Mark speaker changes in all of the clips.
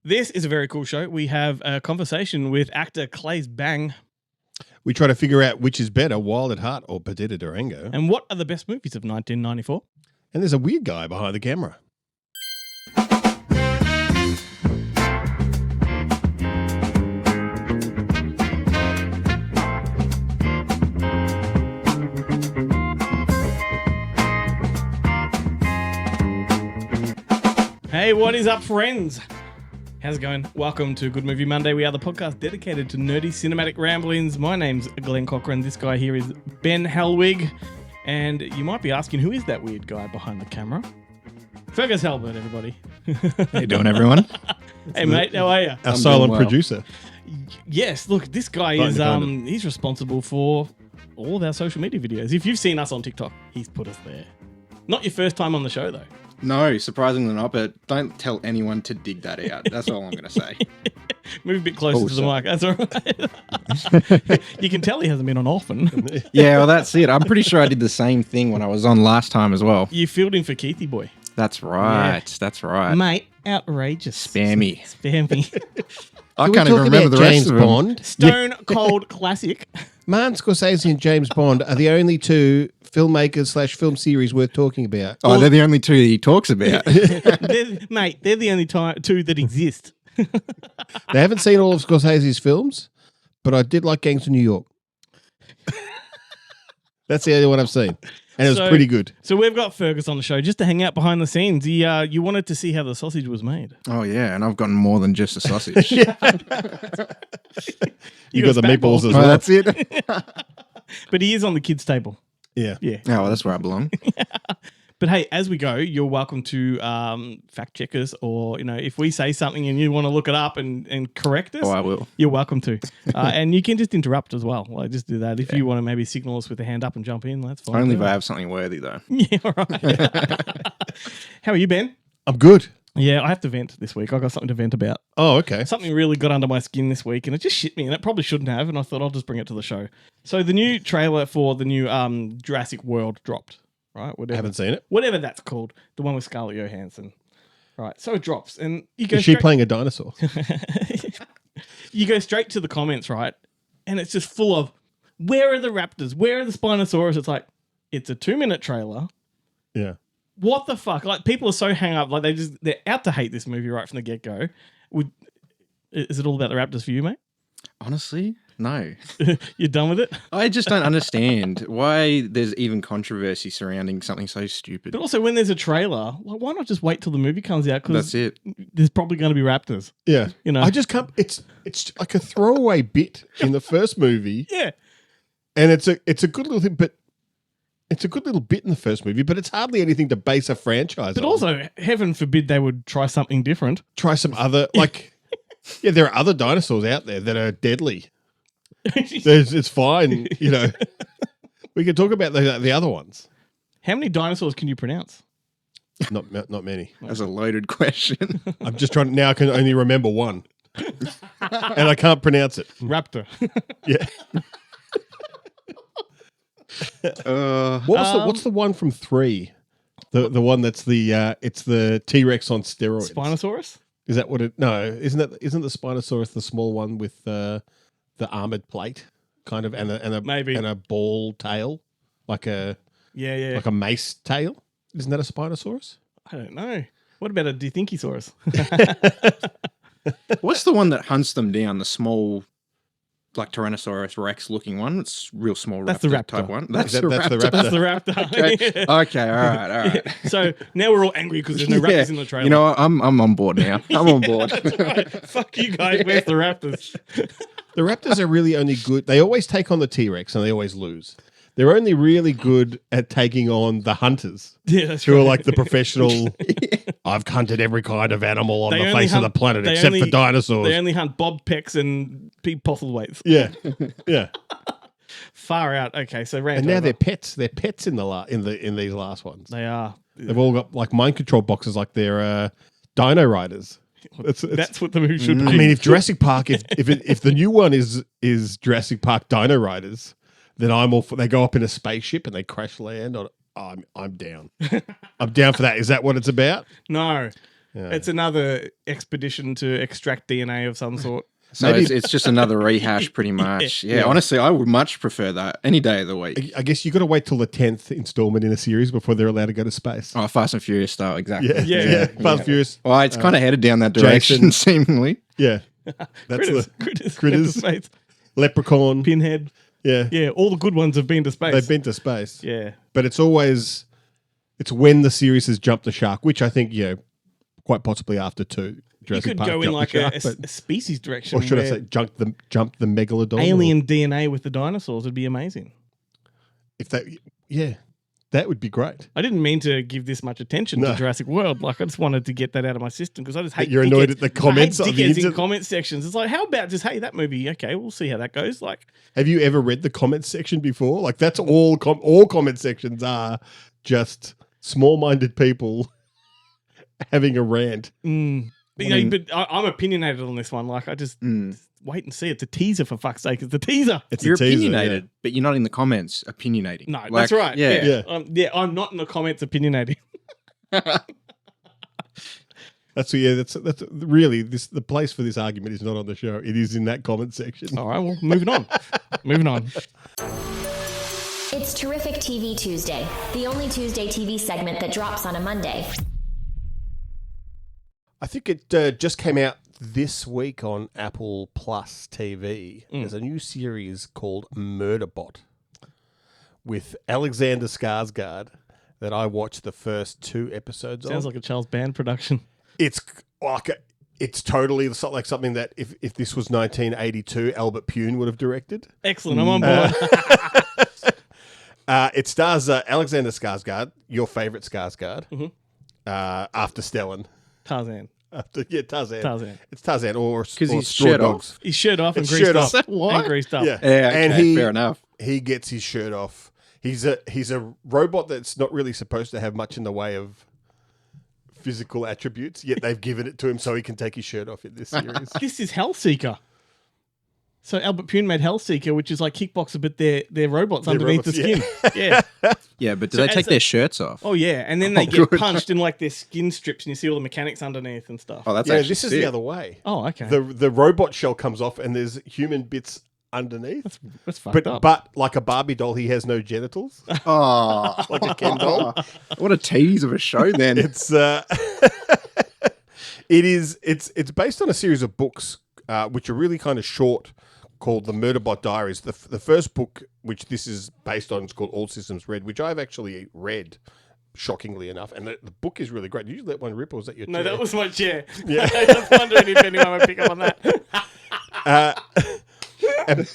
Speaker 1: This is a very cool show. We have a conversation with actor Claes Bang.
Speaker 2: We try to figure out which is better, Wild at Heart or Perdita Durango.
Speaker 1: And what are the best movies of 1994?
Speaker 2: And there's a weird guy behind the camera.
Speaker 1: Hey, what is up, friends? How's it going? Welcome to Good Movie Monday. We are the podcast dedicated to nerdy cinematic ramblings. My name's Glenn Cochran. This guy here is Ben Helwig. And you might be asking, who is that weird guy behind the camera? Fergus Hulbert, everybody.
Speaker 3: How you doing, everyone?
Speaker 1: Hey, mate, how are you?
Speaker 2: Our silent producer.
Speaker 1: Yes, look, this guy is he's responsible for all of our social media videos. If you've seen us on TikTok, he's put us there. Not your first time on the show, though.
Speaker 3: No, surprisingly not, but don't tell anyone to dig that out. That's all I'm going to say.
Speaker 1: Move a bit closer to the mic. That's all right. You can tell he hasn't been on often.
Speaker 3: Yeah, well, that's it. I'm pretty sure I did the same thing when I was on last time as well.
Speaker 1: You filled in for Keithy boy.
Speaker 3: That's right. Yeah. That's right.
Speaker 1: Mate, outrageous.
Speaker 3: Spammy.
Speaker 2: I can't even remember the rest of Bond.
Speaker 1: Stone Cold Classic.
Speaker 2: Martin Scorsese and James Bond are the only two filmmakers / film series worth talking about.
Speaker 3: Oh, they're the only two that he talks about.
Speaker 1: They're the only two that exist.
Speaker 2: They haven't seen all of Scorsese's films, but I did like Gangs of New York. That's the only one I've seen. And it was pretty good.
Speaker 1: So we've got Fergus on the show just to hang out behind the scenes. You wanted to see how the sausage was made.
Speaker 3: Oh, yeah, and I've gotten more than just a sausage.
Speaker 2: You got the meatballs as well.
Speaker 3: That's it.
Speaker 1: But he is on the kids' table.
Speaker 2: Yeah.
Speaker 3: Oh, well, that's where I belong.
Speaker 1: But hey, as we go, you're welcome to fact check us, or if we say something and you want to look it up and correct us.
Speaker 3: Oh, I will.
Speaker 1: You're welcome to, and you can just interrupt as well. Like, just do that if you want to maybe signal us with a hand up and jump in. That's fine.
Speaker 3: Only if I have something worthy, though.
Speaker 1: Yeah, all right. How are you, Ben?
Speaker 2: I'm good.
Speaker 1: Yeah, I have to vent this week. I got something to vent about.
Speaker 2: Oh, okay.
Speaker 1: Something really got under my skin this week, and it just shit me, and it probably shouldn't have. And I thought I'll just bring it to the show. So the new trailer for the new Jurassic World dropped. Right, whatever.
Speaker 2: Haven't seen it.
Speaker 1: Whatever that's called, the one with Scarlett Johansson. Right, so it drops, and you go.
Speaker 2: Is she playing a dinosaur?
Speaker 1: You go straight to the comments, right, and it's just full of, "Where are the raptors? Where are the Spinosaurus?" It's like, it's a 2-minute trailer.
Speaker 2: Yeah.
Speaker 1: What the fuck? Like, people are so hung up, like they're out to hate this movie right from the get go. Is it all about the raptors for you, mate?
Speaker 3: Honestly, no.
Speaker 1: You're done with it?
Speaker 3: I just don't understand why there's even controversy surrounding something so stupid.
Speaker 1: But also, when there's a trailer, like, why not just wait till the movie comes out? Because
Speaker 3: that's it.
Speaker 1: There's probably going to be raptors.
Speaker 2: Yeah.
Speaker 1: I
Speaker 2: just can't. It's like a throwaway bit in the first movie.
Speaker 1: Yeah.
Speaker 2: And it's a good little thing, but it's a good little bit in the first movie, but it's hardly anything to base a franchise on.
Speaker 1: But also, heaven forbid they would try something different.
Speaker 2: Try some other, like, yeah, there are other dinosaurs out there that are deadly. It's fine, We can talk about the other ones.
Speaker 1: How many dinosaurs can you pronounce?
Speaker 2: Not many.
Speaker 3: That's a loaded question.
Speaker 2: I'm just trying. Now I can only remember one, and I can't pronounce it.
Speaker 1: Raptor.
Speaker 2: Yeah. What's the one from 3? The one that's it's the T-Rex on steroids.
Speaker 1: Spinosaurus?
Speaker 2: Is that what it? No, isn't the Spinosaurus the small one with the armored plate kind of and a ball tail, like a like a mace tail? Isn't that a Spinosaurus?
Speaker 1: I don't know. What about a Dithinkysaurus?
Speaker 3: What's the one that hunts them down? The small, like Tyrannosaurus Rex looking one. It's real small.
Speaker 1: That's the raptor
Speaker 3: type one.
Speaker 2: That's the raptor.
Speaker 1: That's the raptor.
Speaker 3: Okay. All right.
Speaker 1: So now we're all angry because there's no raptors in the trailer.
Speaker 3: You know what? I'm on board now. I'm on board.
Speaker 1: That's right. Fuck you guys. Where's the raptors?
Speaker 2: The raptors are really only good. They always take on the T-Rex and they always lose. They're only really good at taking on the hunters.
Speaker 1: Yeah, that's
Speaker 2: who
Speaker 1: right.
Speaker 2: are like the professional. I've hunted every kind of animal on the face of the planet except for dinosaurs.
Speaker 1: They only hunt bob pecks and big postlethwaites.
Speaker 2: Yeah.
Speaker 1: Far out. Okay, so
Speaker 2: and now they're pets. They're pets in these last ones.
Speaker 1: They are.
Speaker 2: They've all got like mind control boxes, like they're Dino Riders.
Speaker 1: That's what the movie should be.
Speaker 2: I mean, if Jurassic Park, if the new one is Jurassic Park Dino Riders, then I'm all for. They go up in a spaceship and they crash land on. I'm down. I'm down for that. Is that what it's about?
Speaker 1: No. It's another expedition to extract DNA of some sort.
Speaker 3: So it's just another rehash, pretty much. Yeah, honestly, I would much prefer that any day of the week.
Speaker 2: I guess you got to wait till the 10th installment in a series before they're allowed to go to space.
Speaker 3: Oh, Fast and Furious style, exactly.
Speaker 2: Yeah. Fast and Furious.
Speaker 3: Well, it's kind of headed down that direction,
Speaker 2: Jason.
Speaker 3: seemingly.
Speaker 2: Yeah.
Speaker 1: That's
Speaker 2: Critters. Leprechaun.
Speaker 1: Pinhead.
Speaker 2: Yeah.
Speaker 1: Yeah, all the good ones have been to space.
Speaker 2: They've been to space.
Speaker 1: Yeah.
Speaker 2: But it's when the series has jumped the shark, which I think, quite possibly after 2. Jurassic
Speaker 1: you could
Speaker 2: Park
Speaker 1: go in like
Speaker 2: shark,
Speaker 1: a species direction.
Speaker 2: Or should I say jump the megalodon?
Speaker 1: Alien DNA with the dinosaurs would be amazing.
Speaker 2: That would be great.
Speaker 1: I didn't mean to give this much attention to Jurassic World. Like, I just wanted to get that out of my system because I just hate
Speaker 2: You're annoyed at the comments
Speaker 1: I
Speaker 2: on
Speaker 1: hate
Speaker 2: the
Speaker 1: dickheads in comment sections. It's like, how about just, hey, that movie, okay, we'll see how that goes. Like,
Speaker 2: have you ever read the comment section before? Like, that's all comment sections are just small-minded people having a rant.
Speaker 1: But, I'm opinionated on this one. Like, I just wait and see. It's a teaser, for fuck's sake. It's a teaser.
Speaker 3: You're opinionated, but you're not in the comments opinionating.
Speaker 1: No, that's right. Yeah. I'm not in the comments opinionating.
Speaker 2: That's really the place for this argument is not on the show. It is in that comment section.
Speaker 1: All right, well, moving on.
Speaker 4: It's Terrific TV Tuesday, the only Tuesday TV segment that drops on a Monday.
Speaker 2: I think it just came out this week on Apple Plus TV. There's a new series called Murderbot with Alexander Skarsgård that I watched the first 2 episodes
Speaker 1: Sounds like a Charles Band production.
Speaker 2: It's totally like something that if this was 1982, Albert Pune would have directed.
Speaker 1: Excellent, I'm on board.
Speaker 2: It stars Alexander Skarsgård, your favourite Skarsgård, after Stellan.
Speaker 1: Tarzan.
Speaker 2: Tarzan. It's Tarzan
Speaker 3: because he's
Speaker 2: Straw
Speaker 3: shirt
Speaker 2: Dogs.
Speaker 3: off.
Speaker 1: He's shirt off and greased up.
Speaker 3: What?
Speaker 1: And greased up.
Speaker 2: Yeah,
Speaker 3: and fair enough.
Speaker 2: He gets his shirt off. He's a robot that's not really supposed to have much in the way of physical attributes, yet they've given it to him so he can take his shirt off in this series.
Speaker 1: This is Hellseeker. So Albert Pune made Hellseeker, which is like Kickboxer, but they're robots underneath the skin. Yeah.
Speaker 3: Yeah, but do they take their shirts off?
Speaker 1: Oh, yeah. And then they get punched in like their skin strips and you see all the mechanics underneath and stuff.
Speaker 3: Oh, that's actually
Speaker 2: this is
Speaker 3: sick.
Speaker 2: the other way.
Speaker 1: Oh, okay.
Speaker 2: The robot shell comes off and there's human bits underneath.
Speaker 1: That's fucked up.
Speaker 2: But like a Barbie doll, he has no genitals.
Speaker 3: Oh,
Speaker 2: Like a Ken doll.
Speaker 3: What a tease of a show then.
Speaker 2: It's based on a series of books which are really kind of short, called The Murderbot Diaries. The first book, which this is based on, is called All Systems Red, which I've actually read, shockingly enough. And the book is really great. Did you let one rip, or was that your chair?
Speaker 1: No, that was my chair.
Speaker 2: Yeah.
Speaker 1: I was wondering if anyone would pick up on that.
Speaker 2: And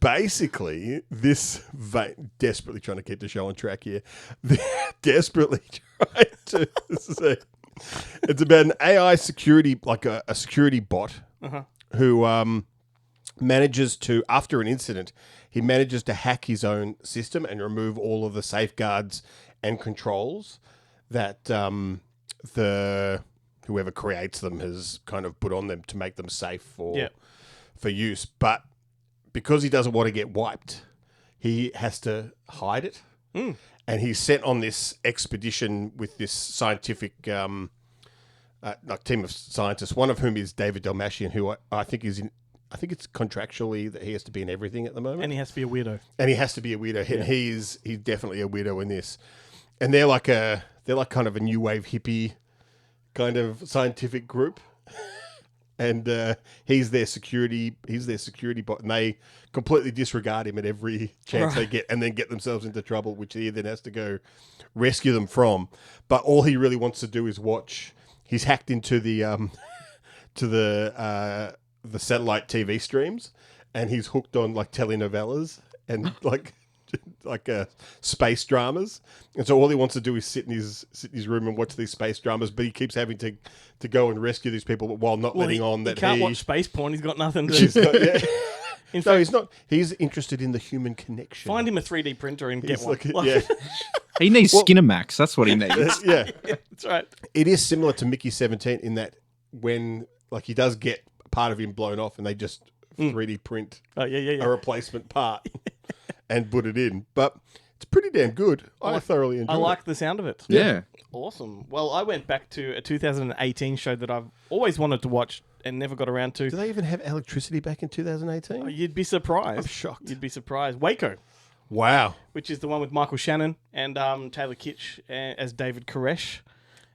Speaker 2: basically, desperately trying to keep the show on track here. Desperately trying to say, it's about an AI security, like a security bot who manages to, after an incident, he manages to hack his own system and remove all of the safeguards and controls that whoever creates them has kind of put on them to make them safe for use. But because he doesn't want to get wiped, he has to hide it. And he's sent on this expedition with this scientific team of scientists, one of whom is David Dalmatian, who I think is I think it's contractually that he has to be in everything at the moment.
Speaker 1: And he has to be a weirdo.
Speaker 2: Yeah. And he's definitely a weirdo in this. And they're like kind of a new wave hippie kind of scientific group. And he's their security bot, and they completely disregard him at every chance they get, and then get themselves into trouble, which he then has to go rescue them from. But all he really wants to do is watch. He's hacked into the satellite TV streams, and he's hooked on like telenovelas and like space dramas. And so all he wants to do is sit in his room and watch these space dramas, but he keeps having to go and rescue these people, but while not letting on that
Speaker 1: he can't watch space porn. He's got nothing to do.
Speaker 2: In fact, he's not. He's interested in the human connection.
Speaker 1: Find him a 3D printer and get one.
Speaker 3: He needs Skinamax. That's what he needs.
Speaker 2: Yeah,
Speaker 1: that's right.
Speaker 2: It is similar to Mickey 17 in that when like he does get part of him blown off, and they just 3D print a replacement part and put it in. But it's pretty damn good. I thoroughly enjoyed it.
Speaker 1: I like the sound of it.
Speaker 3: Yeah.
Speaker 1: Awesome. Well, I went back to a 2018 show that I've always wanted to watch and never got around to.
Speaker 2: Do they even have electricity back in 2018?
Speaker 1: You'd be surprised.
Speaker 2: I'm shocked.
Speaker 1: You'd be surprised. Waco.
Speaker 2: Wow.
Speaker 1: Which is the one with Michael Shannon and Taylor Kitsch as David Koresh.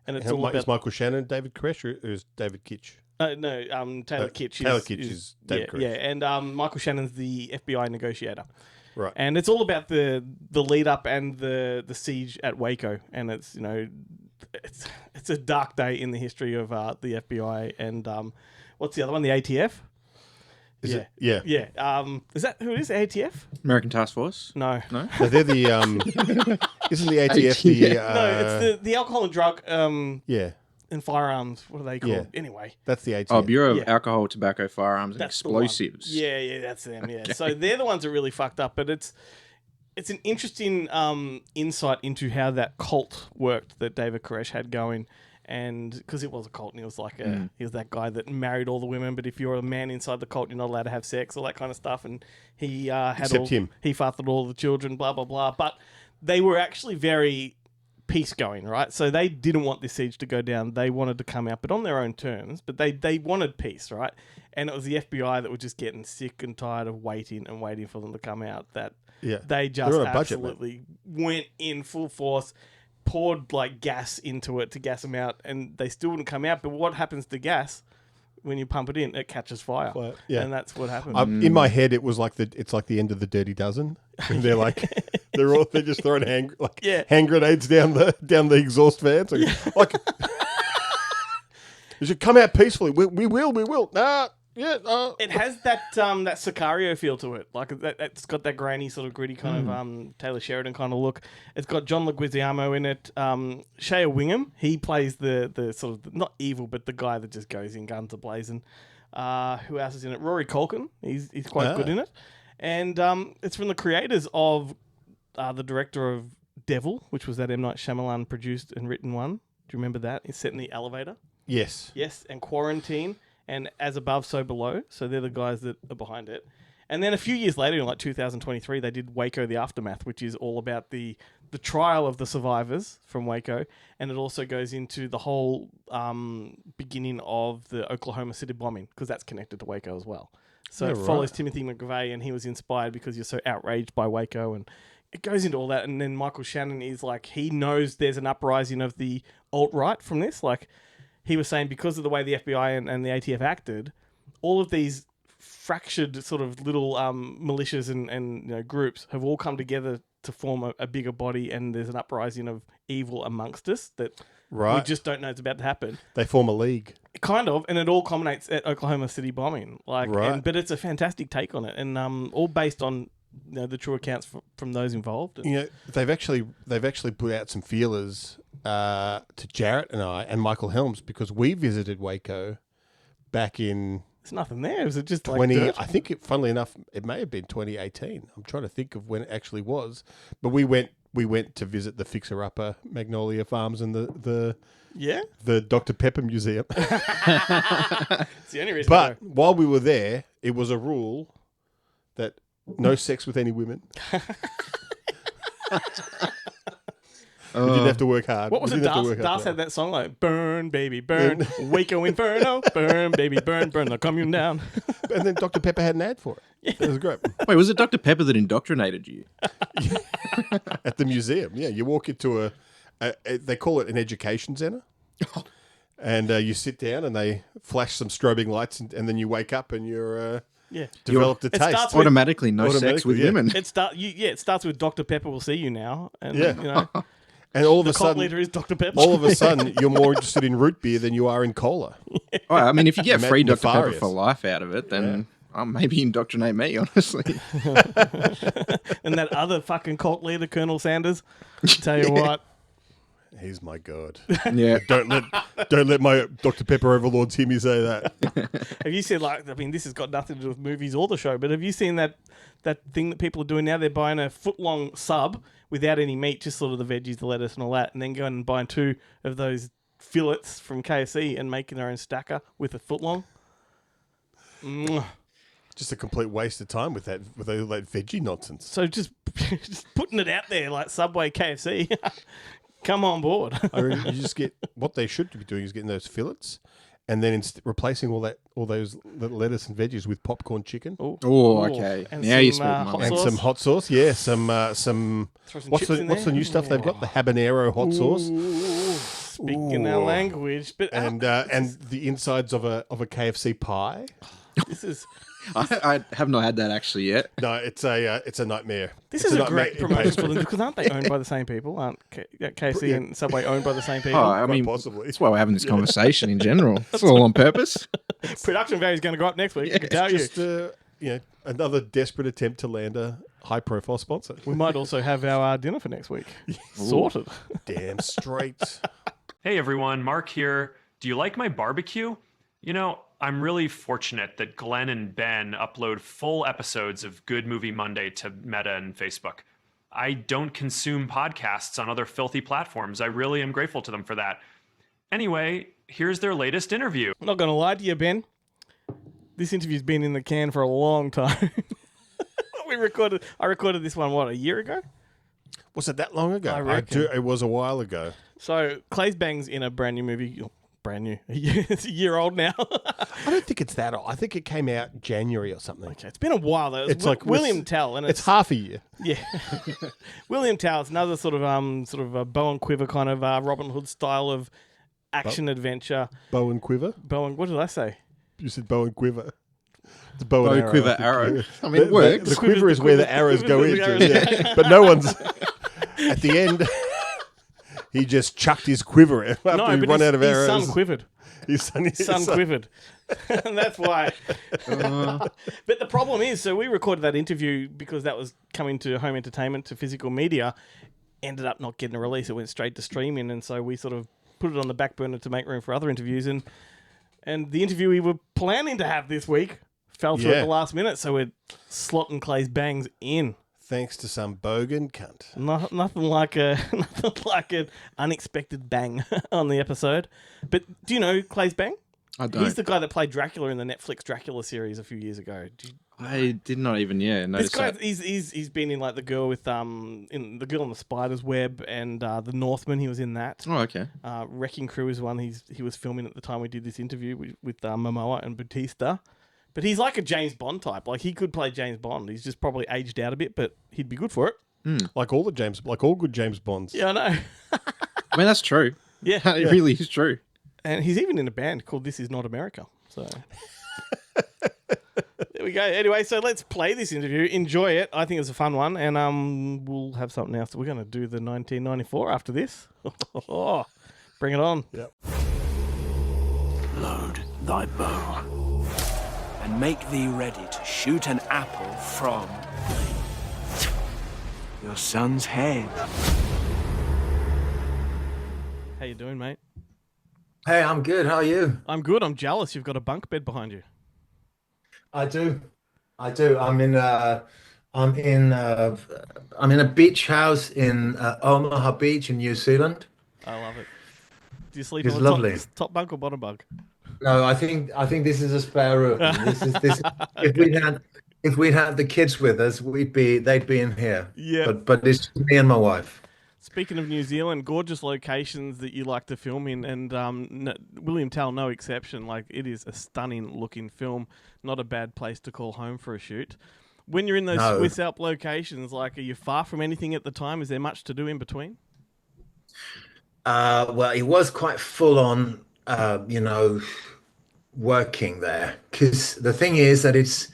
Speaker 1: And it's all about...
Speaker 2: Is Michael Shannon David Koresh or is David Kitsch?
Speaker 1: No, Taylor Kitsch.
Speaker 2: Taylor Kitsch is David Koresh.
Speaker 1: Yeah, and Michael Shannon's the FBI negotiator.
Speaker 2: Right.
Speaker 1: And it's all about the lead up and the siege at Waco. And it's, it's a dark day in the history of the FBI and what's the other one? The ATF?
Speaker 2: Is it? Yeah.
Speaker 1: Yeah. Is that who it is? ATF?
Speaker 3: American Task Force?
Speaker 1: No.
Speaker 3: No?
Speaker 2: No, they're the isn't the ATF the
Speaker 1: no, it's the alcohol and drug
Speaker 2: yeah.
Speaker 1: and firearms. What are they called?
Speaker 2: Yeah.
Speaker 1: Anyway.
Speaker 2: That's the ATF.
Speaker 3: Oh, Bureau of
Speaker 1: Yeah.
Speaker 3: Alcohol, Tobacco, Firearms, and
Speaker 1: That's the one.
Speaker 3: Explosives.
Speaker 1: Yeah, that's them. Yeah. So they're the ones that are really fucked up, but it's an interesting insight into how that cult worked that David Koresh had going. And because it was a cult, and he was like he was that guy that married all the women. But if you're a man inside the cult, you're not allowed to have sex, all that kind of stuff. And he had
Speaker 2: Except him.
Speaker 1: He fathered all the children, blah blah blah. But they were actually very peace going, right? So they didn't want this siege to go down. They wanted to come out, but on their own terms. But they wanted peace, right? And it was the FBI that were just getting sick and tired of waiting for them to come out. That they just
Speaker 2: They're on a budget,
Speaker 1: absolutely went in full force. Poured like gas into it to gas them out, and they still wouldn't come out. But what happens to gas when you pump it in? It catches fire,
Speaker 2: yeah.
Speaker 1: and that's what happened.
Speaker 2: In my head, it was like it's like the end of the Dirty Dozen. And they're like they're just throwing hand grenades down the exhaust fans. Like you should come out peacefully. We will. Nah. Yeah,
Speaker 1: it has that Sicario feel to it. Like it's got that grainy sort of gritty kind of Taylor Sheridan kind of look. It's got John Leguizamo in it. Shea Wingham, he plays the sort of not evil, but the guy that just goes in guns a-blazing. Who else is in it? Rory Culkin. He's quite good in it. And it's from the creators of the director of Devil, which was that M. Night Shyamalan produced and written one. Do you remember that? It's set in the elevator.
Speaker 2: Yes.
Speaker 1: Yes, and Quarantine. And As Above, So Below. So they're the guys that are behind it. And then a few years later, in like 2023, they did Waco the Aftermath, which is all about the trial of the survivors from Waco. And it also goes into the whole beginning of the Oklahoma City bombing, because that's connected to Waco as well. So it follows Timothy McVeigh, and he was inspired because you're so outraged by Waco. And it goes into all that. And then Michael Shannon is like, he knows there's an uprising of the alt-right from this. Like, he was saying because of the way the FBI and the ATF acted, all of these fractured sort of little militias and groups have all come together to form a bigger body, and there's an uprising of evil amongst us that we just don't know it's about to happen.
Speaker 2: They form a league.
Speaker 1: Kind of, and it all culminates at Oklahoma City bombing. But it's a fantastic take on it, and all based on the true accounts from those involved.
Speaker 2: They've actually put out some feelers to Jarrett and I and Michael Helms, because we visited Waco back in...
Speaker 1: There's nothing there. Was it just
Speaker 2: 20?
Speaker 1: Like dirt?
Speaker 2: I think, funnily enough, it may have been 2018. I'm trying to think of when it actually was. But we went to visit the fixer-upper Magnolia Farms and the Dr. Pepper Museum.
Speaker 1: It's the only reason.
Speaker 2: But while we were there, it was a rule that no sex with any women. We didn't have to work hard.
Speaker 1: What was it? Das had that song like "Burn, baby, burn, Waco Inferno, burn, baby, burn, burn the commune down."
Speaker 2: And then Dr. Pepper had an ad for it. It was great.
Speaker 3: Wait, was it Dr. Pepper that indoctrinated you?
Speaker 2: At the museum, yeah. You walk into they call it an education centre. And you sit down and they flash some strobing lights and then you wake up and you're... developed a taste.
Speaker 3: Automatically, no sex with women.
Speaker 1: It starts with Dr. Pepper will see you now. And,
Speaker 2: and all of
Speaker 1: the
Speaker 2: a sudden...
Speaker 1: cult leader is Dr. Pepper.
Speaker 2: All of a sudden, you're more interested in root beer than you are in cola.
Speaker 3: I mean, if you get free Dr. Pepper
Speaker 2: Nefarious.
Speaker 3: for life out of it, then maybe indoctrinate me, honestly.
Speaker 1: And that other fucking cult leader, Colonel Sanders, tell you what.
Speaker 2: He's my god.
Speaker 3: Yeah.
Speaker 2: Don't let my Dr. Pepper overlords hear me say that.
Speaker 1: Have you seen, this has got nothing to do with movies or the show, but have you seen that thing that people are doing now? They're buying a foot-long sub without any meat, just sort of the veggies, the lettuce and all that, and then going and buying 2 of those fillets from KFC and making their own stacker with a foot-long.
Speaker 2: Just a complete waste of time with all that veggie nonsense.
Speaker 1: So just putting it out there like Subway, KFC. Come on board.
Speaker 2: I mean, you just get what they should be doing is getting those fillets, and then replacing all those lettuce and veggies with popcorn chicken.
Speaker 3: Oh, okay.
Speaker 1: And
Speaker 3: now you're
Speaker 2: some hot sauce. Yeah, some what's the new stuff they've got? The habanero hot sauce.
Speaker 1: Speaking our language, but
Speaker 2: and the insides of a KFC pie.
Speaker 1: This is.
Speaker 3: I have not had that actually yet.
Speaker 2: No, it's a nightmare.
Speaker 1: This is a great promotion for them because aren't they owned by the same people? Aren't KFC and Subway owned by the same people?
Speaker 3: Oh, I mean,
Speaker 2: possibly.
Speaker 3: That's why we're having this conversation in general. It's all on purpose.
Speaker 1: Production value is going to go up next week. I can tell
Speaker 2: you. Another desperate attempt to land a high-profile sponsor.
Speaker 1: We might also have our dinner for next week. Sorted.
Speaker 2: Damn straight.
Speaker 5: Hey everyone, Mark here. Do you like my barbecue? You know, I'm really fortunate that Glenn and Ben upload full episodes of Good Movie Monday to Meta and Facebook. I don't consume podcasts on other filthy platforms. I really am grateful to them for that. Anyway, here's their latest interview.
Speaker 1: I'm not going to lie to you, Ben. This interview's been in the can for a long time. I recorded this one, a year ago?
Speaker 2: Was it that long ago?
Speaker 1: I reckon.
Speaker 2: It was a while ago.
Speaker 1: So, Claes Bang's in a brand new movie. Brand new. It's a year old now.
Speaker 2: I don't think it's that old. I think it came out January or something.
Speaker 1: Okay, it's been a while though. It's like William Tell, and
Speaker 2: it's half a year.
Speaker 1: Yeah, William Tell. It's another sort of a bow and quiver kind of Robin Hood style of action adventure.
Speaker 2: Bow and quiver.
Speaker 1: What did I say?
Speaker 2: You said bow and quiver. It's bow and arrow.
Speaker 3: Quiver, arrow. I mean, it works.
Speaker 2: The quiver is where the arrows go into. Yeah. But no one's at the end. He just chucked his quiver after he run out of arrows.
Speaker 1: His son quivered. His son quivered. And that's why. But the problem is, so we recorded that interview because that was coming to home entertainment, to physical media, ended up not getting a release. It went straight to streaming. And so we sort of put it on the back burner to make room for other interviews. And the interview we were planning to have this week fell through at the last minute. So we're slotting Claes Bangs in.
Speaker 2: Thanks to some bogan cunt.
Speaker 1: Nothing like an unexpected bang on the episode. But do you know Claes Bang?
Speaker 3: I don't.
Speaker 1: He's the guy that played Dracula in the Netflix Dracula series a few years ago.
Speaker 3: I did not even notice
Speaker 1: this guy,
Speaker 3: that.
Speaker 1: He's been in like the girl with in the Girl on the Spider's Web and the Northman. He was in that.
Speaker 3: Oh, okay.
Speaker 1: Wrecking Crew is one he was filming at the time we did this interview with Momoa and Bautista. But he's like a James Bond type. Like he could play James Bond. He's just probably aged out a bit, but he'd be good for it.
Speaker 2: Like all good James Bonds.
Speaker 1: Yeah, I know.
Speaker 3: I mean, that's true.
Speaker 1: Yeah,
Speaker 3: it really is true.
Speaker 1: And he's even in a band called This Is Not America. So there we go. Anyway, so let's play this interview. Enjoy it. I think it's a fun one, and we'll have something else. We're going to do the 1994 after this. Bring it on.
Speaker 2: Yep.
Speaker 6: Load thy bow. And make thee ready to shoot an apple from your son's head.
Speaker 1: How you doing, mate?
Speaker 7: Hey, I'm good. How are you?
Speaker 1: I'm good. I'm jealous. You've got a bunk bed behind you.
Speaker 7: I do. I'm in a beach house in Omaha Beach in New Zealand.
Speaker 1: I love it. Do you sleep
Speaker 7: It's
Speaker 1: on the
Speaker 7: lovely.
Speaker 1: top bunk or bottom bunk?
Speaker 7: No, I think this is a spare room. This if we had the kids with us, they'd be in here.
Speaker 1: Yeah.
Speaker 7: But it's me and my wife.
Speaker 1: Speaking of New Zealand, gorgeous locations that you like to film in, and William Tell, no exception. Like, it is a stunning looking film. Not a bad place to call home for a shoot. When you're in those Swiss Alp locations, like, are you far from anything at the time? Is there much to do in between?
Speaker 7: Well, it was quite full on, working there. Because the thing is that it's,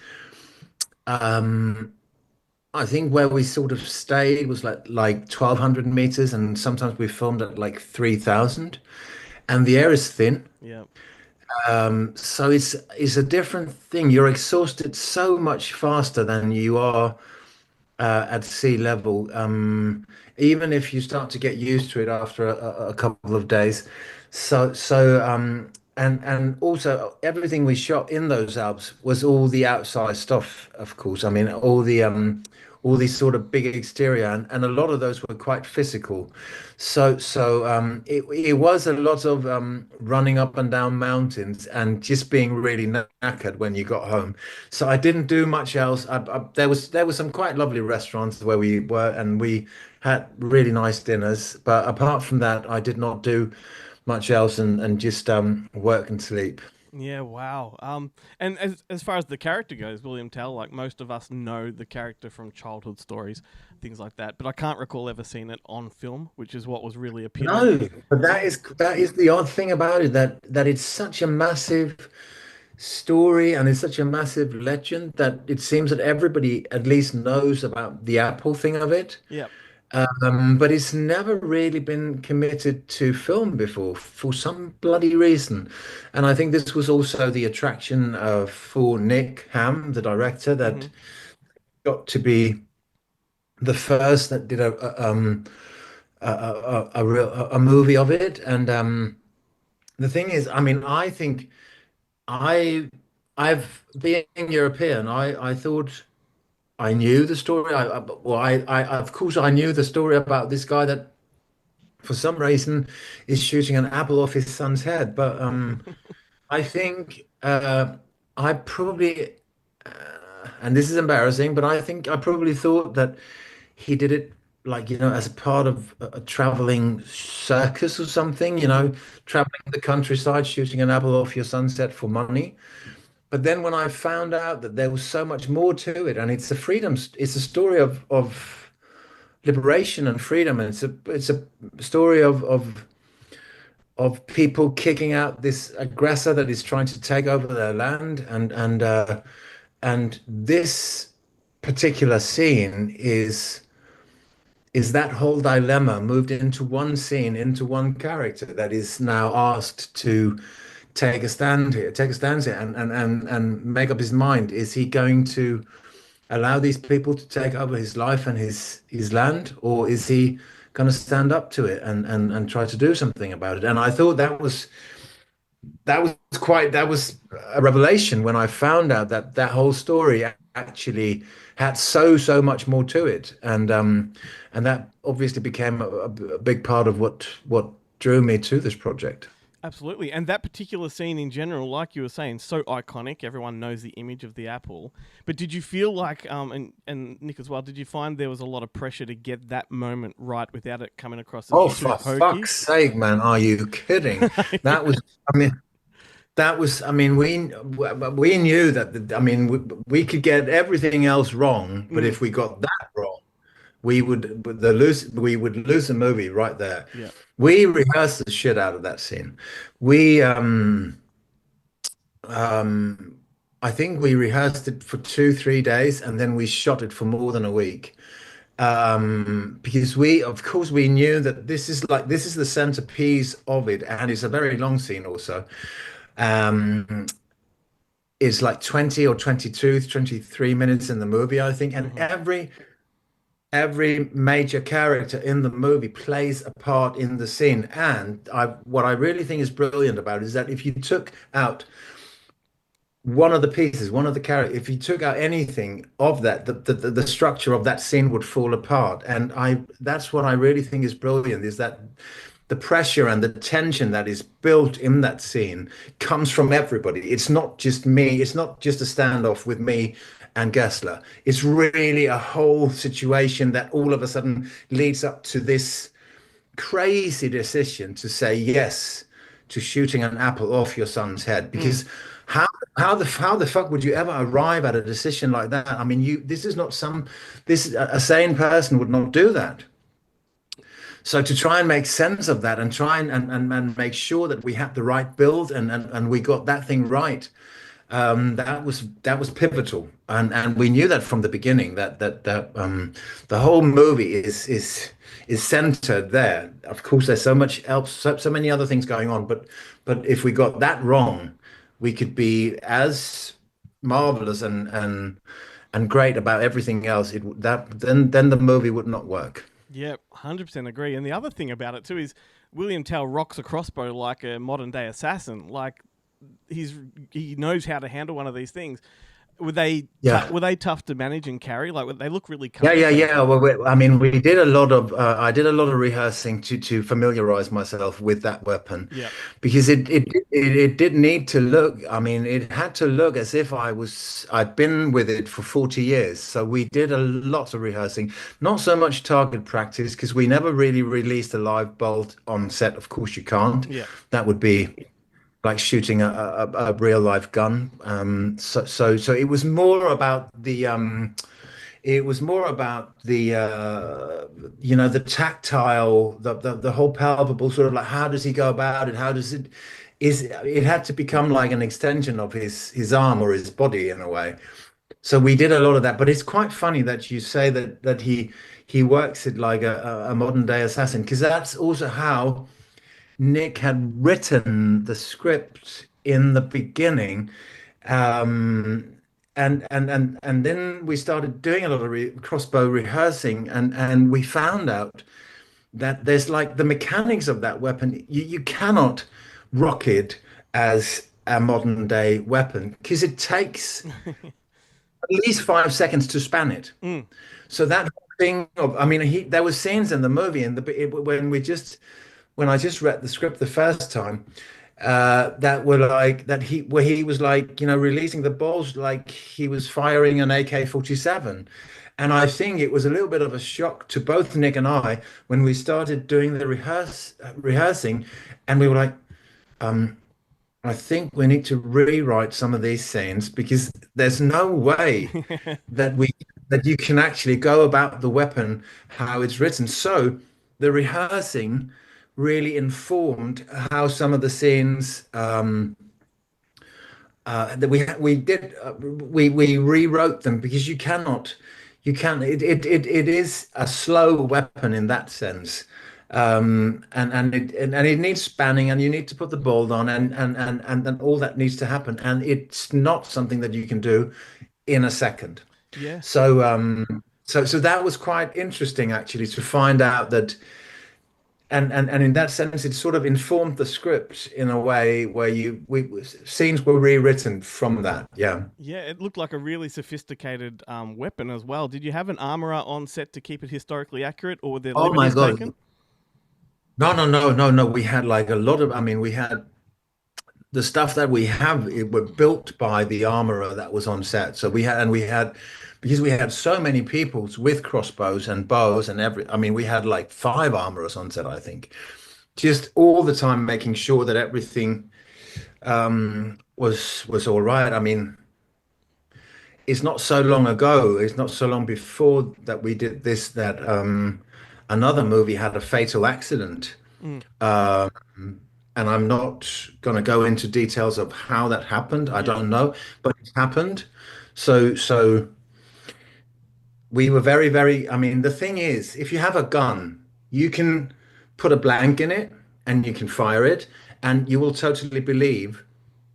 Speaker 7: I think where we sort of stayed was like 1,200 meters, and sometimes we filmed at like 3,000, and the air is thin.
Speaker 1: Yeah.
Speaker 7: So it's a different thing. You're exhausted so much faster than you are at sea level. Even if you start to get used to it after a couple of days. And also everything we shot in those Alps was all the outside stuff, of course. I mean, all all these sort of big exterior, and a lot of those were quite physical. It was a lot of running up and down mountains and just being really knackered when you got home. So I didn't do much else. There was some quite lovely restaurants where we were, and we had really nice dinners. But apart from that, I did not do much else, and just work and sleep.
Speaker 1: Yeah, wow. And as far as the character goes, William Tell, like most of us know the character from childhood stories, things like that. But I can't recall ever seeing it on film, which is what was really appealing.
Speaker 7: No, but that is the odd thing about it, that it's such a massive story and it's such a massive legend that it seems that everybody at least knows about the Apple thing of it.
Speaker 1: Yeah.
Speaker 7: But it's never really been committed to film before for some bloody reason. And I think this was also the attraction for Nick Ham, the director, that got to be the first that did a movie of it. And the thing is, I mean, I think I've being European, I thought I knew the story. Of course I knew the story about this guy that for some reason is shooting an apple off his son's head. But I think I probably, and this is embarrassing, but I think I probably thought that he did it like, as a part of a traveling circus or something, traveling the countryside, shooting an apple off your son's head for money. But then when I found out that there was so much more to it, and it's it's a story of liberation and freedom, and it's a story of people kicking out this aggressor that is trying to take over their land, and this particular scene is that whole dilemma moved into one scene, into one character that is now asked to take a stand here, and make up his mind. Is he going to allow these people to take over his life and his land, or is he going to stand up to it and try to do something about it? And I thought that was a revelation when I found out that whole story actually had so much more to it, and that obviously became a big part of what drew me to this project.
Speaker 1: Absolutely. And that particular scene in general, like you were saying, so iconic. Everyone knows the image of the apple. But did you feel like, and Nick as well, did you find there was a lot of pressure to get that moment right without it coming across as
Speaker 7: Oh,
Speaker 1: too
Speaker 7: for
Speaker 1: hokey?
Speaker 7: fuck's sake, man. Are you kidding? That was, we knew that, we could get everything else wrong, but if we got that wrong, we would lose the movie right there.
Speaker 1: Yeah.
Speaker 7: We rehearsed the shit out of that scene. We I think we rehearsed it for 2-3 days, and then we shot it for more than a week. Because of course we knew that this is the centerpiece of it, and it's a very long scene also. It's like 20 or 22, 23 minutes in the movie, I think, and every major character in the movie plays a part in the scene. And what I really think is brilliant about it is that if you took out one of the pieces, one of the characters, if you took out anything of that, the structure of that scene would fall apart. And that's what I really think is brilliant, is that the pressure and the tension that is built in that scene comes from everybody. It's not just me. It's not just a standoff with me and Gessler. It's really a whole situation that all of a sudden leads up to this crazy decision to say yes to shooting an apple off your son's head. Because how the fuck would you ever arrive at a decision like that? I mean, a sane person would not do that. So to try and make sense of that and try and make sure that we had the right build and we got that thing right, that was pivotal, and we knew that from the beginning that the whole movie is centered there. Of course, there's so much else, so many other things going on, but if we got that wrong, we could be as marvelous and great about everything else. Then the movie would not work.
Speaker 1: Yeah, 100% agree. And the other thing about it too is William Tell rocks a crossbow like a modern day assassin. Like he knows how to handle one of these things. Were they were they tough to manage and carry? Like, they look really comfortable.
Speaker 7: Yeah. Well, I mean, we did a lot of I did a lot of rehearsing to familiarize myself with that weapon.
Speaker 1: Yeah.
Speaker 7: Because it did need to look. I mean, it had to look as if I'd been with it for 40 years. So we did a lot of rehearsing, not so much target practice because we never really released a live bolt on set. Of course, you can't.
Speaker 1: Yeah.
Speaker 7: That would be like shooting a real life gun. So it was more about the the tactile, the whole palpable sort of like, how does he go about it? How does it had to become like an extension of his arm or his body in a way. So we did a lot of that, but it's quite funny that you say that he works it like a modern day assassin, because that's also how Nick had written the script in the beginning, and then we started doing a lot of crossbow rehearsing, and we found out that there's like the mechanics of that weapon. You cannot rock it as a modern day weapon because it takes at least 5 seconds to span it. So that thing of, I mean, there was scenes in the movie when I just read the script the first time, that were like where he was like, releasing the balls like he was firing an AK-47. And I think it was a little bit of a shock to both Nick and I when we started doing the rehearsing, and we were like, I think we need to rewrite some of these scenes because there's no way that you can actually go about the weapon how it's written. So the rehearsing really informed how some of the scenes that we rewrote them, because it is a slow weapon in that sense, and it needs spanning, and you need to put the bolt on, and all that needs to happen, and it's not something that you can do in a second.
Speaker 1: Yeah.
Speaker 7: So so that was quite interesting actually to find out that. And in that sense, it sort of informed the script in a way where scenes were rewritten from that. Yeah.
Speaker 1: Yeah, it looked like a really sophisticated weapon as well. Did you have an armorer on set to keep it historically accurate, or were there liberties taken?
Speaker 7: No. We had like a lot of. I mean, we had the stuff that we have. It were built by the armorer that was on set. So we had. Because we had so many people with crossbows and bows and we had like 5 armorers on set, I think, just all the time making sure that everything was all right. I mean, it's not so long ago, it's not so long before that we did this, that another movie had a fatal accident. And I'm not going to go into details of how that happened. I don't know, but it happened. So we were very, very, I mean, the thing is, if you have a gun, you can put a blank in it and you can fire it and you will totally believe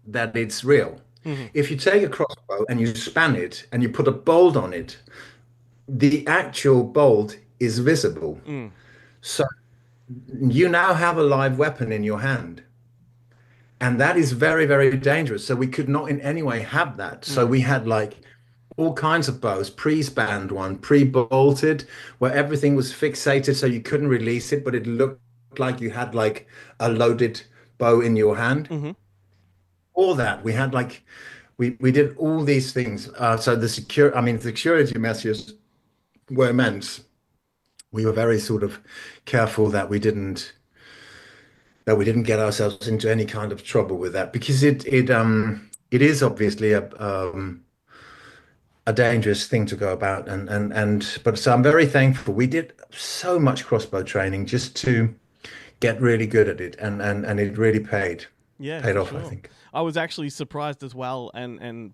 Speaker 7: that it's real. Mm-hmm. If you take a crossbow and you span it and you put a bolt on it, the actual bolt is visible. So you now have a live weapon in your hand. And that is very, very dangerous. So we could not in any way have that. So we had like all kinds of bows, pre-spanned one, pre-bolted, where everything was fixated so you couldn't release it, but it looked like you had like a loaded bow in your hand. Mm-hmm. All that we had, like we did all these things. So the security measures were immense. We were very sort of careful that we didn't get ourselves into any kind of trouble with that, because it is obviously a dangerous thing to go about, but so I'm very thankful. We did so much crossbow training just to get really good at it, and it really paid off, sure. I think.
Speaker 1: I was actually surprised as well, and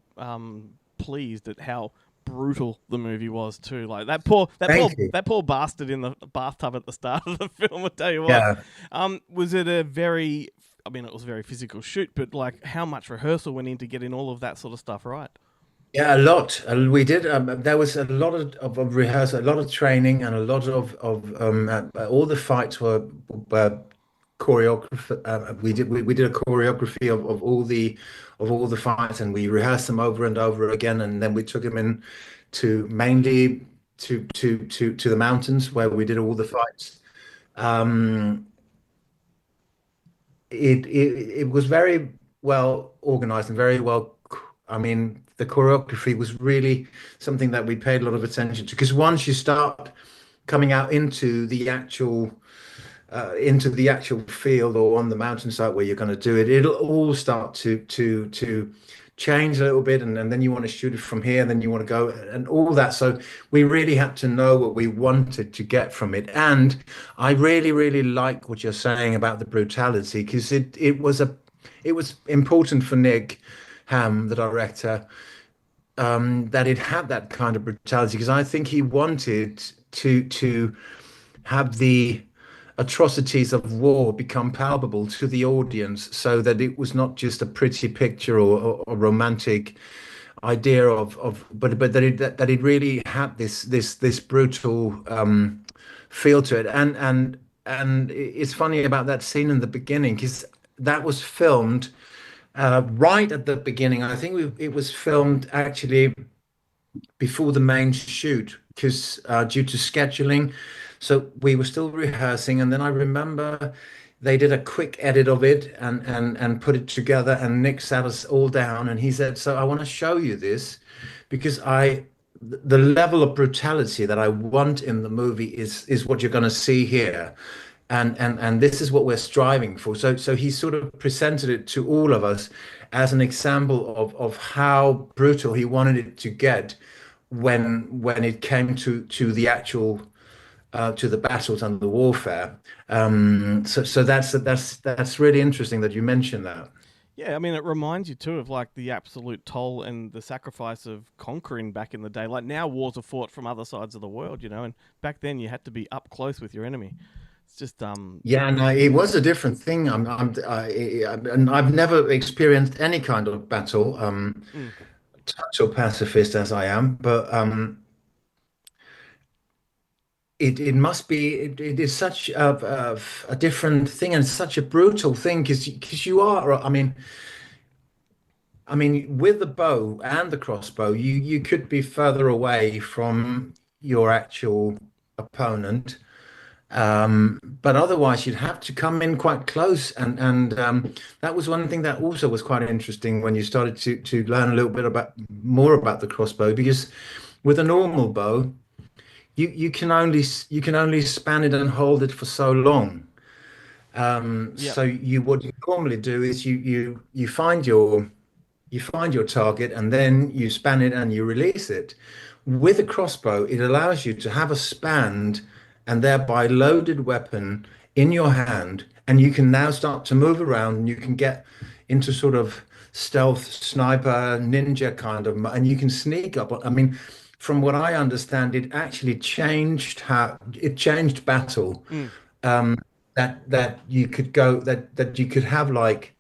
Speaker 1: pleased at how brutal the movie was too. Like that poor bastard in the bathtub at the start of the film. I tell you what. Yeah. Was it it was a very physical shoot, but like how much rehearsal went into getting all of that sort of stuff right?
Speaker 7: Yeah, a lot. We did. There was a lot of rehearsal, a lot of training, and a lot of all the fights were choreographer. We did a choreography of all the fights, and we rehearsed them over and over again, and then we took them in to mainly to the mountains where we did all the fights. Um, it was very well organized and very well. I mean, the choreography was really something that we paid a lot of attention to, because once you start coming out into the actual field or on the mountainside where you're going to do it, it'll all start to change a little bit, and then you want to shoot it from here, and then you want to go and all that. So we really had to know what we wanted to get from it. And I really, really like what you're saying about the brutality, because it was important for Nick Ham, the director, that it had that kind of brutality, because I think he wanted to have the atrocities of war become palpable to the audience, so that it was not just a pretty picture or a romantic idea but that it really had this brutal feel to it. And it's funny about that scene in the beginning, because that was filmed right at the beginning. I think it was filmed actually before the main shoot, because due to scheduling. So we were still rehearsing, and then I remember they did a quick edit of it and put it together, and Nick sat us all down and he said, so I want to show you this, because the level of brutality that I want in the movie is what you're going to see here. And this is what we're striving for. So he sort of presented it to all of us as an example of how brutal he wanted it to get when it came to the actual to the battles and the warfare. So that's really interesting that you mentioned that.
Speaker 1: Yeah, I mean, it reminds you too of like the absolute toll and the sacrifice of conquering back in the day. Like now, wars are fought from other sides of the world, and back then you had to be up close with your enemy. It's just
Speaker 7: Yeah, no, it was a different thing. And I've never experienced any kind of battle, total pacifist as I am, but it must be it is such a different thing, and such a brutal thing, because you are, I mean with the bow and the crossbow, you could be further away from your actual opponent, but otherwise you'd have to come in quite close, and that was one thing that also was quite interesting when you started to learn a little bit more about the crossbow, because with a normal bow you can only span it and hold it for so long. So what you normally do is you find your target, and then you span it and you release it. With a crossbow, it allows you to have a spanned and thereby loaded weapon in your hand, and you can now start to move around, and you can get into sort of stealth sniper ninja kind of, and you can sneak up. I mean, from what I understand, it actually changed battle. That you could go, that you could have like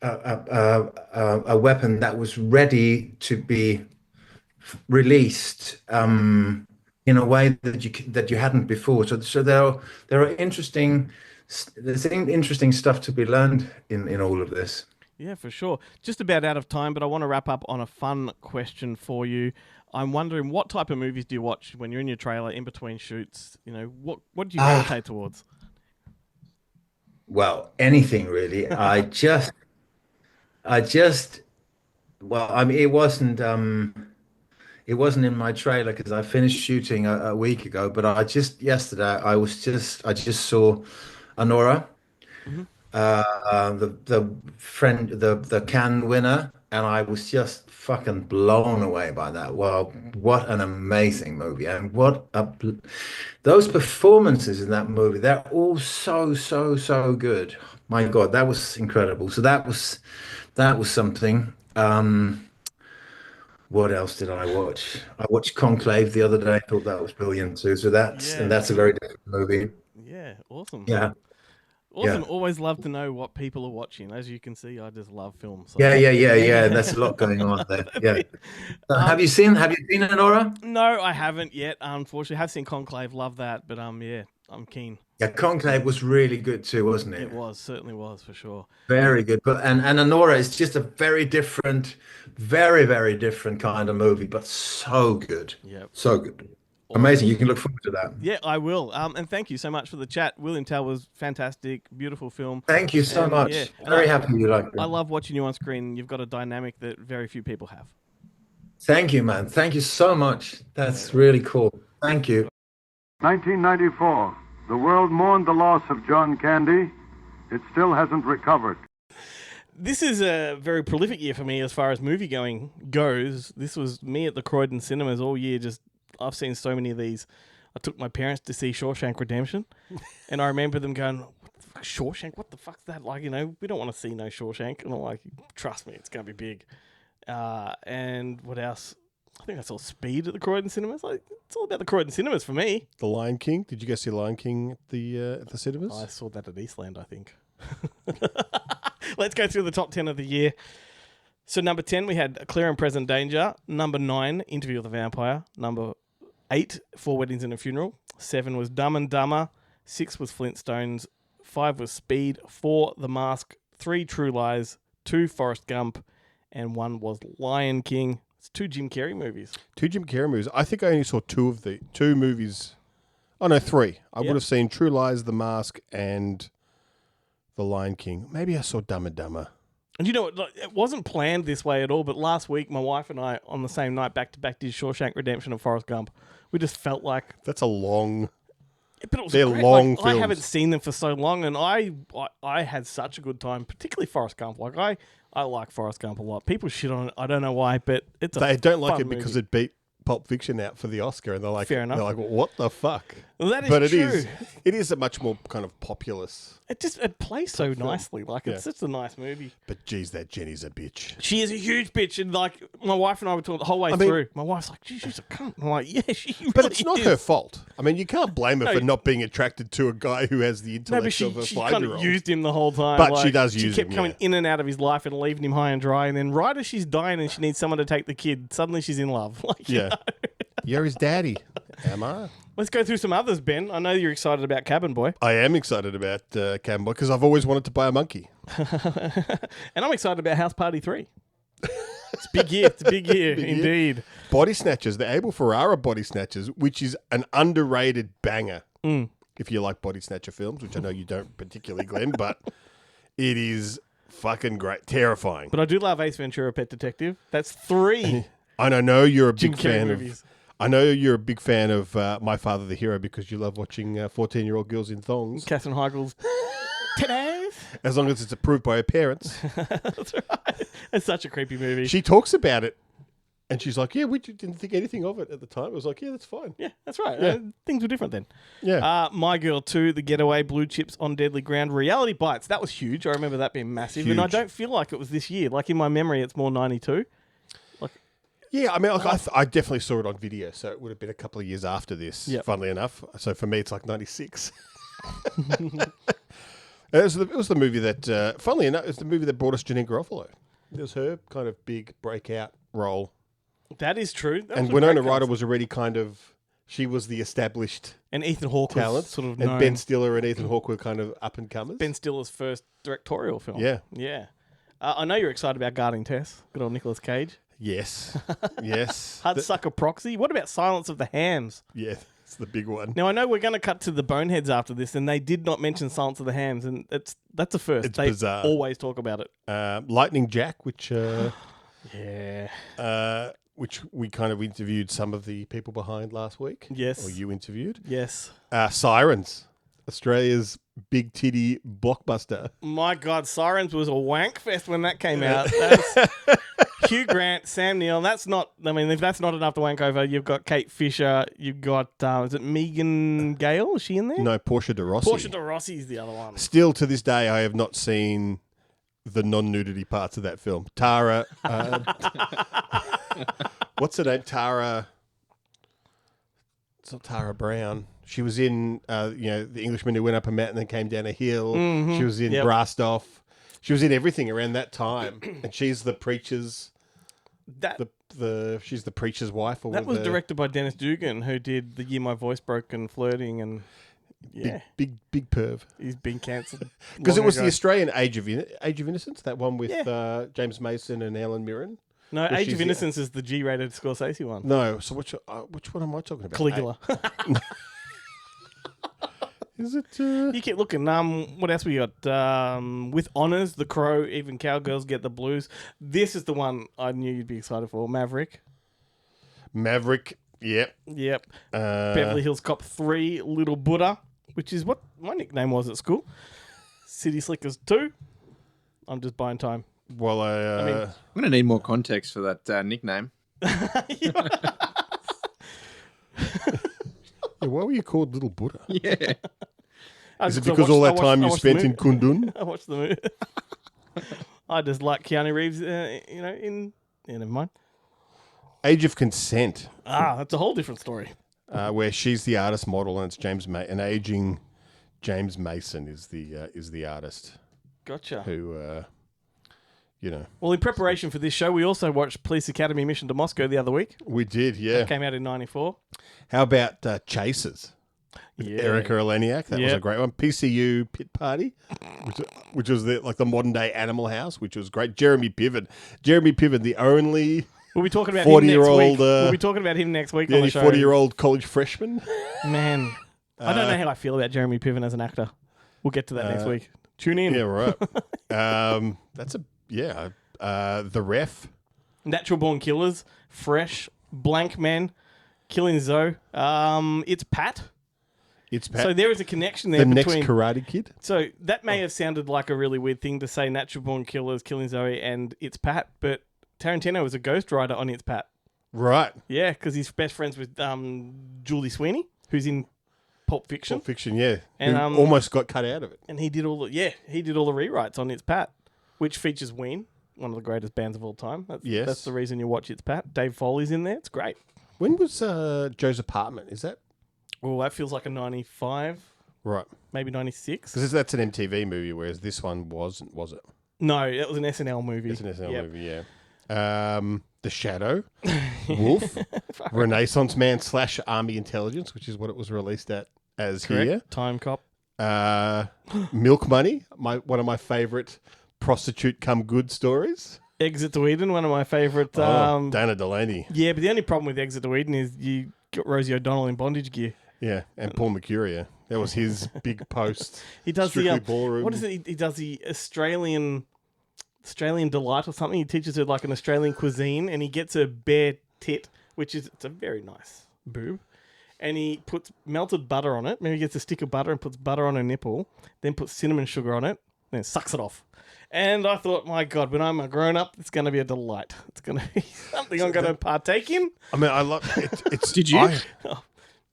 Speaker 7: a weapon that was ready to be released in a way that you hadn't before. So there are interesting stuff to be learned in all of this.
Speaker 1: Yeah, for sure. Just about out of time, but I want to wrap up on a fun question for you. I'm wondering, what type of movies do you watch when you're in your trailer, in between shoots? What do you gravitate towards?
Speaker 7: Well, anything really. Well, I mean, it wasn't in my trailer because I finished shooting a week ago, but yesterday I just saw Anora. Mm-hmm. The Cannes winner, and I was just fucking blown away by that. Wow, what an amazing movie, and those performances in that movie, they're all so good. My God, that was incredible. So that was something. What else did I watch? I watched Conclave the other day. I thought that was brilliant too. So that's a very different movie.
Speaker 1: Yeah, awesome.
Speaker 7: Yeah.
Speaker 1: Awesome.
Speaker 7: Yeah.
Speaker 1: Always love to know what people are watching. As you can see, I just love films. So.
Speaker 7: Yeah. That's a lot going on there. Yeah. Have you seen Anora?
Speaker 1: No, I haven't yet. Unfortunately, I have seen Conclave. Love that, but I'm keen.
Speaker 7: Yeah, Conclave was really good too, wasn't it?
Speaker 1: It was, certainly was, for sure.
Speaker 7: Very good. But and Anora is just a very different, very, very different kind of movie, but so good.
Speaker 1: Yeah.
Speaker 7: So good. Amazing. You can look forward to that.
Speaker 1: Yeah, I will. And thank you so much for the chat. William Tell was fantastic, beautiful film.
Speaker 7: Thank you so much.
Speaker 1: Yeah,
Speaker 7: very happy you liked it.
Speaker 1: I love watching you on screen. You've got a dynamic that very few people have.
Speaker 7: Thank you, man. Thank you so much. That's really cool. Thank you.
Speaker 8: 1994. The world mourned the loss of John Candy. It still hasn't recovered.
Speaker 1: This is a very prolific year for me as far as movie going goes. This was me at the Croydon cinemas all year. I've seen so many of these. I took my parents to see Shawshank Redemption, and I remember them going, "What the fuck, Shawshank? What the fuck's that?" Like, we don't want to see no Shawshank. And I'm like, trust me, it's going to be big. And what else? I think I saw Speed at the Croydon cinemas. Like, it's all about the Croydon cinemas for me.
Speaker 2: The Lion King. Did you go see Lion King at the cinemas?
Speaker 1: I saw that at Eastland, I think. Let's go through the top 10 of the year. So number 10, we had Clear and Present Danger. Number 9, Interview with the Vampire. Number 8, 4 Weddings and a Funeral. 7 was Dumb and Dumber. 6 was Flintstones. 5 was Speed. 4, The Mask. 3, True Lies. 2, Forrest Gump. And 1 was Lion King. It's 2 Jim Carrey movies.
Speaker 2: 2 Jim Carrey movies. I think I only saw 2 of the 2 movies. Oh, no, 3. I would have seen True Lies, The Mask, and The Lion King. Maybe I saw Dumb and Dumber.
Speaker 1: And it wasn't planned this way at all, but last week my wife and I, on the same night, back-to-back, did Shawshank Redemption and Forrest Gump. We just felt like...
Speaker 2: That's a long...
Speaker 1: But it was
Speaker 2: They're
Speaker 1: great.
Speaker 2: long
Speaker 1: I
Speaker 2: films.
Speaker 1: haven't seen them for so long, and I had such a good time, particularly Forrest Gump. Like, I like Forrest Gump a lot. People shit on it. I don't know why, but it's
Speaker 2: They don't like
Speaker 1: fun
Speaker 2: it because
Speaker 1: movie.
Speaker 2: it beat Pulp Fiction out for the Oscar, and they're like,
Speaker 1: Fair enough.
Speaker 2: They're like, what the fuck?
Speaker 1: Well, that is
Speaker 2: but
Speaker 1: true.
Speaker 2: It is a much more kind of populous.
Speaker 1: It plays so nicely. Like, it's such a nice movie.
Speaker 2: But geez, that Jenny's a bitch.
Speaker 1: She is a huge bitch, and like my wife and I were talking the whole way through. My wife's like, "Geez, she's a cunt." I'm like, "Yeah, she."
Speaker 2: But
Speaker 1: really
Speaker 2: it's not
Speaker 1: is.
Speaker 2: her fault. I mean, you can't blame her for not being attracted to a guy who has the intellect
Speaker 1: No, but
Speaker 2: of a
Speaker 1: she kind
Speaker 2: 5-year-old.
Speaker 1: of used him the whole time.
Speaker 2: But she does use him.
Speaker 1: She kept coming in and out of his life and leaving him high and dry. And then right as she's dying and she needs someone to take the kid, suddenly she's in love. Like, you know?
Speaker 2: You're his daddy. Am I?
Speaker 1: Let's go through some others, Ben. I know you're excited about Cabin Boy.
Speaker 2: I am excited about Cabin Boy because I've always wanted to buy a monkey.
Speaker 1: And I'm excited about House Party 3. It's a big year. It's a big year, indeed.
Speaker 2: Body Snatchers, the Abel Ferrara Body Snatchers, which is an underrated banger. If you like Body Snatcher films, which I know you don't particularly, Glenn, but it is fucking great. Terrifying.
Speaker 1: But I do love Ace Ventura, Pet Detective. That's 3.
Speaker 2: And I know you're a
Speaker 1: Jim
Speaker 2: big
Speaker 1: Carrey
Speaker 2: fan
Speaker 1: movies.
Speaker 2: I know you're a big fan of My Father the Hero because you love watching 14-year-old girls in thongs.
Speaker 1: Catherine Heigl's titties.
Speaker 2: As long as it's approved by her parents.
Speaker 1: That's right. It's such a creepy movie.
Speaker 2: She talks about it, and she's like, yeah, we didn't think anything of it at the time. It was like, yeah, that's fine.
Speaker 1: Yeah, that's right.
Speaker 2: Yeah.
Speaker 1: Things were different then.
Speaker 2: Yeah.
Speaker 1: My Girl 2, The Getaway, Blue Chips on Deadly Ground, Reality Bites. That was huge. I remember that being massive. And I don't feel like it was this year. Like in my memory, it's more 92.
Speaker 2: Yeah, I mean, I definitely saw it on video, so it would have been a couple of years after this, funnily enough. So for me, it's like 96. It was the movie that, funnily enough, it's the movie that brought us Janine Garofalo. It was her kind of big breakout role.
Speaker 1: That is true.
Speaker 2: And Winona Ryder was already kind of, she was the established
Speaker 1: and Ethan Hawke
Speaker 2: talent.
Speaker 1: was sort of
Speaker 2: and
Speaker 1: known.
Speaker 2: Ben Stiller and Ethan Hawke were kind of up and comers.
Speaker 1: Ben Stiller's first directorial film.
Speaker 2: Yeah.
Speaker 1: Yeah. I know you're excited about Guarding Tess. Good old Nicolas Cage.
Speaker 2: Yes. Yes.
Speaker 1: Hudsucker Proxy. What about Silence of the Hams?
Speaker 2: Yeah, it's the big one.
Speaker 1: Now, I know we're going to cut to the Boneheads after this, and they did not mention Silence of the Hams, and that's a first.
Speaker 2: It's
Speaker 1: they
Speaker 2: bizarre.
Speaker 1: Always talk about it.
Speaker 2: Lightning Jack, which which we kind of interviewed some of the people behind last week.
Speaker 1: Yes.
Speaker 2: Or you interviewed.
Speaker 1: Yes.
Speaker 2: Sirens, Australia's big titty blockbuster.
Speaker 1: My God, Sirens was a wank fest when that came out. That's Hugh Grant, Sam Neill. That's not. I mean, if that's not enough to wank over, you've got Kate Fisher. You've got is it Megan Gale? Is she in there?
Speaker 2: No, Portia de Rossi.
Speaker 1: Portia de Rossi is the other one.
Speaker 2: Still to this day, I have not seen the non-nudity parts of that film. Tara, what's her name? Tara. It's not Tara Brown. She was in, The Englishman Who Went Up a Mountain and Came Down a Hill.
Speaker 1: Mm-hmm.
Speaker 2: She was in Brassed Off. She was in everything around that time, and she's the preacher's. She's the preacher's wife. Or
Speaker 1: that was directed by Dennis Dugan, who did The Year My Voice Broke and Flirting and. Yeah.
Speaker 2: Big perv.
Speaker 1: He's been cancelled.
Speaker 2: Because it was the Australian Age of Innocence, that one with James Mason and Helen Mirren.
Speaker 1: No, Age of Innocence is the G-rated Scorsese one.
Speaker 2: No, so which one am I talking about?
Speaker 1: Caligula.
Speaker 2: Is it?
Speaker 1: You keep looking. What else we got? With Honours, The Crow, Even Cowgirls Get the Blues. This is the one I knew you'd be excited for. Maverick.
Speaker 2: Yep.
Speaker 1: Beverly Hills Cop 3, Little Buddha, which is what my nickname was at school. City Slickers 2. I'm just buying time.
Speaker 2: Well,
Speaker 3: I'm going to need more context for that nickname.
Speaker 2: Why were you called Little Buddha?
Speaker 3: Yeah.
Speaker 2: Is it because all that time you spent in Kundun?
Speaker 1: I watched the movie. I just like Keanu Reeves, never mind.
Speaker 2: Age of Consent.
Speaker 1: That's a whole different story.
Speaker 2: Where she's the artist model and it's an aging James Mason is the artist.
Speaker 1: Gotcha.
Speaker 2: Who,
Speaker 1: Well, in preparation for this show, we also watched Police Academy Mission to Moscow the other week.
Speaker 2: We did, yeah.
Speaker 1: It came out in 94.
Speaker 2: How about Chasers? With Erica Eleniak. That was a great one. PCU Pit Party, which was the modern day Animal House, which was great. Jeremy Piven, the only
Speaker 1: we'll be talking about
Speaker 2: 40-year-old.
Speaker 1: We'll be talking about him next week on the show.
Speaker 2: 40-year-old college freshman.
Speaker 1: Man, I don't know how I feel about Jeremy Piven as an actor. We'll get to that next week. Tune in.
Speaker 2: Yeah, right. The Ref.
Speaker 1: Natural Born Killers, Fresh, Blank Man, Killing Zoe. It's Pat. So there is a connection there between...
Speaker 2: next Karate Kid?
Speaker 1: So that may have sounded like a really weird thing to say, Natural Born Killers, Killing Zoe, and It's Pat, but Tarantino was a ghostwriter on It's Pat.
Speaker 2: Right.
Speaker 1: Yeah, because he's best friends with Julie Sweeney, who's in Pulp Fiction.
Speaker 2: Pulp Fiction, yeah.
Speaker 1: And
Speaker 2: who almost got cut out of it.
Speaker 1: And he did all the rewrites on It's Pat, which features Ween, one of the greatest bands of all time. That's the reason you watch It's Pat. Dave Foley's in there. It's great.
Speaker 2: When was Joe's Apartment? Is that?
Speaker 1: Well, that feels like a 95.
Speaker 2: Right.
Speaker 1: Maybe 96.
Speaker 2: Because that's an MTV movie, whereas this one wasn't, was it?
Speaker 1: No, it was an SNL movie.
Speaker 2: It's an SNL movie, yeah. The Shadow, Wolf, Renaissance Man / Army Intelligence, which is what it was released as
Speaker 1: Correct.
Speaker 2: here.
Speaker 1: Time Cop.
Speaker 2: Milk Money, one of my favourite prostitute come good stories.
Speaker 1: Exit to Eden, one of my favourite.
Speaker 2: Dana Delaney.
Speaker 1: Yeah, but the only problem with Exit to Eden is you got Rosie O'Donnell in bondage gear.
Speaker 2: Yeah, and Paul Mercury. That was his big post.
Speaker 1: He does
Speaker 2: Strictly Ballroom.
Speaker 1: What is it? He does the Australian delight or something. He teaches her like an Australian cuisine, and he gets a bare tit, it's a very nice boob, and he puts melted butter on it. Maybe he gets a stick of butter and puts butter on her nipple, then puts cinnamon sugar on it, then sucks it off. And I thought, my God, when I'm a grown-up, it's going to be a delight. It's going to be something I'm going to partake in.
Speaker 2: I mean, I love it.
Speaker 3: Did you?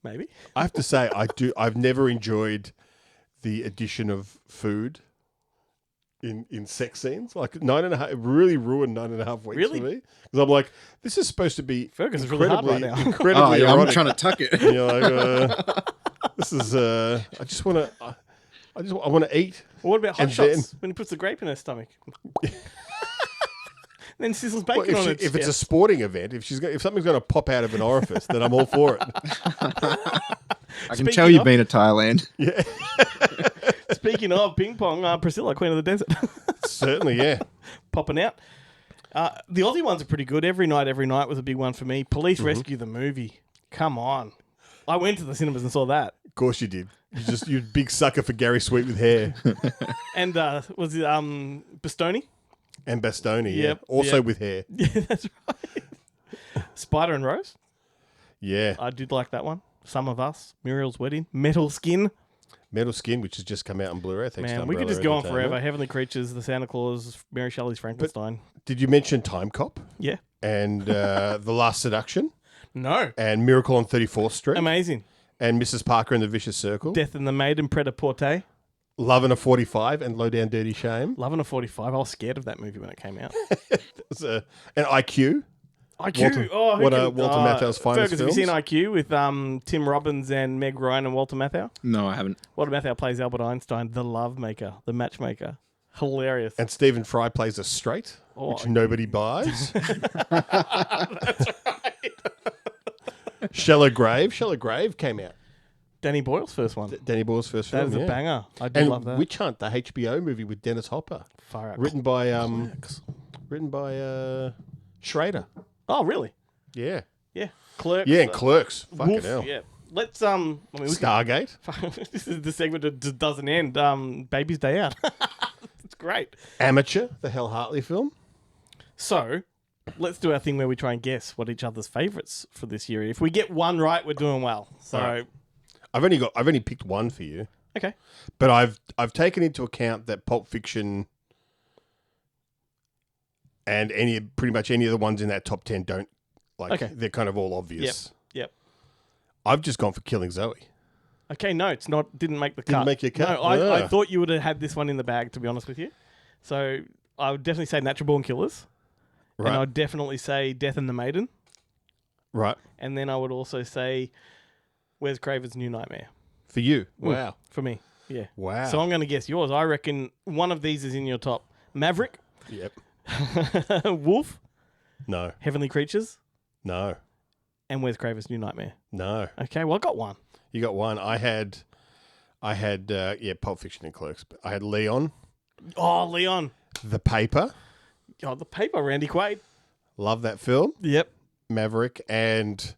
Speaker 1: Maybe.
Speaker 2: I have to say, I've never enjoyed the addition of food in sex scenes. Like 9.5, it really ruined 9.5 weeks for me. Because I'm like, this is supposed to be
Speaker 1: Fergus is really hard right now.
Speaker 2: Incredibly
Speaker 3: erotic. I'm trying to tuck it.
Speaker 2: And you're like, this is, I just want to, I want to eat.
Speaker 1: Well, what about Hot Shots when he puts the grape in her stomach? Then sizzles bacon on it.
Speaker 2: If it's a sporting event, if something's going to pop out of an orifice, then I'm all for it.
Speaker 3: I can tell you've been to Thailand.
Speaker 2: Yeah.
Speaker 1: Speaking of ping pong, Priscilla, Queen of the Desert.
Speaker 2: Certainly, yeah.
Speaker 1: Popping out. The Aussie ones are pretty good. Every Night was a big one for me. Police Rescue the movie. Come on. I went to the cinemas and saw that.
Speaker 2: Of course you did. You're a big sucker for Gary Sweet with hair.
Speaker 1: And was it Bastoni?
Speaker 2: And Bastoni, yeah. Also with hair.
Speaker 1: Yeah, that's right. Spider and Rose?
Speaker 2: Yeah.
Speaker 1: I did like that one. Some of Us, Muriel's Wedding, Metal Skin,
Speaker 2: which has just come out on Blu-ray.
Speaker 1: Man, we could just go on forever. Heavenly Creatures, The Santa Claus, Mary Shelley's Frankenstein.
Speaker 2: But did you mention Time Cop?
Speaker 1: Yeah.
Speaker 2: And The Last Seduction?
Speaker 1: No.
Speaker 2: And Miracle on 34th Street?
Speaker 1: Amazing.
Speaker 2: And Mrs. Parker and the Vicious Circle?
Speaker 1: Death and the Maiden, Pret-a-Porter.
Speaker 2: Love and a 45 and Low Down Dirty Shame.
Speaker 1: Love and a 45. I was scared of that movie when it came out.
Speaker 2: And IQ.
Speaker 1: IQ.
Speaker 2: Walter Matthau's finest
Speaker 1: Fergus,
Speaker 2: films.
Speaker 1: have you seen IQ with Tim Robbins and Meg Ryan and Walter Matthau?
Speaker 3: No, I haven't.
Speaker 1: Walter Matthau plays Albert Einstein, the love maker, the matchmaker. Hilarious.
Speaker 2: And Stephen Fry plays a straight, which nobody buys.
Speaker 1: That's right.
Speaker 2: Shallow Grave came out.
Speaker 1: Danny Boyle's first one.
Speaker 2: Danny Boyle's first film.
Speaker 1: That is a banger. I do
Speaker 2: and
Speaker 1: love that.
Speaker 2: Witch Hunt, the HBO movie with Dennis Hopper.
Speaker 1: Far out.
Speaker 2: Written by Schrader.
Speaker 1: Oh, really?
Speaker 2: Yeah.
Speaker 1: Yeah. Clerks.
Speaker 2: Yeah, and Clerks. Fucking
Speaker 1: Wolf,
Speaker 2: hell.
Speaker 1: Yeah. Let's
Speaker 2: Stargate.
Speaker 1: This is the segment that just doesn't end. Baby's Day Out. It's great.
Speaker 2: Amateur, the Hal Hartley film.
Speaker 1: So, let's do our thing where we try and guess what each other's favourites for this year. If we get one right, we're doing well. So,
Speaker 2: right. I've only picked one for you.
Speaker 1: Okay.
Speaker 2: But I've taken into account that Pulp Fiction and pretty much any of the ones in that top 10 don't they're kind of all obvious.
Speaker 1: Yep.
Speaker 2: I've just gone for Killing Zoe.
Speaker 1: Okay, no, it's not. Didn't make the cut.
Speaker 2: Didn't make your cut?
Speaker 1: No, I thought you would have had this one in the bag, to be honest with you. So I would definitely say Natural Born Killers.
Speaker 2: Right.
Speaker 1: And I'd definitely say Death and the Maiden.
Speaker 2: Right.
Speaker 1: And then I would also say Wes Craven's New Nightmare.
Speaker 2: For you? Wow.
Speaker 1: For me, yeah.
Speaker 2: Wow.
Speaker 1: So I'm going to guess yours. I reckon one of these is in your top. Maverick.
Speaker 2: Yep.
Speaker 1: Wolf.
Speaker 2: No.
Speaker 1: Heavenly Creatures.
Speaker 2: No.
Speaker 1: And Wes Craven's New Nightmare.
Speaker 2: No.
Speaker 1: Okay, well, I got one.
Speaker 2: You got one. I had Pulp Fiction and Clerks. But I had Leon.
Speaker 1: Oh, Leon.
Speaker 2: The Paper.
Speaker 1: Oh, The Paper, Randy Quaid.
Speaker 2: Love that film.
Speaker 1: Yep.
Speaker 2: Maverick. And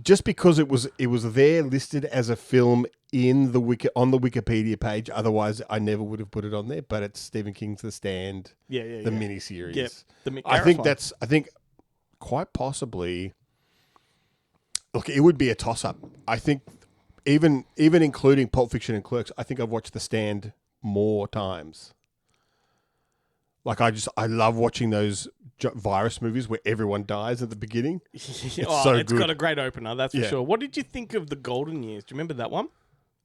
Speaker 2: just because it was there listed as a film on the Wikipedia page, otherwise I never would have put it on there. But it's Stephen King's The Stand.
Speaker 1: The
Speaker 2: miniseries.
Speaker 1: Yep. The Mick
Speaker 2: I
Speaker 1: Garris
Speaker 2: think quite possibly. Look, it would be a toss-up. I think even including Pulp Fiction and Clerks, I think I've watched The Stand more times. Like I love watching those virus movies where everyone dies at the beginning. It's
Speaker 1: got a great opener, that's for sure. What did you think of The Golden Years? Do you remember that one?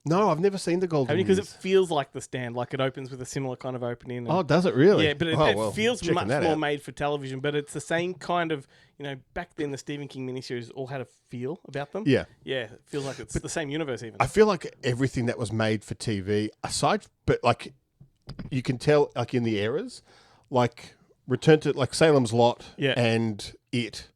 Speaker 2: No, I've never seen The Golden Years.
Speaker 1: Because it feels like The Stand, like it opens with a similar kind of opening.
Speaker 2: Oh, does it really?
Speaker 1: Yeah, but it feels much more made for television, but it's the same kind of, back then the Stephen King miniseries all had a feel about them.
Speaker 2: Yeah.
Speaker 1: Yeah, it feels like it's the same universe even.
Speaker 2: I feel like everything that was made for TV, but like you can tell like in the eras, like Return to like Salem's Lot and It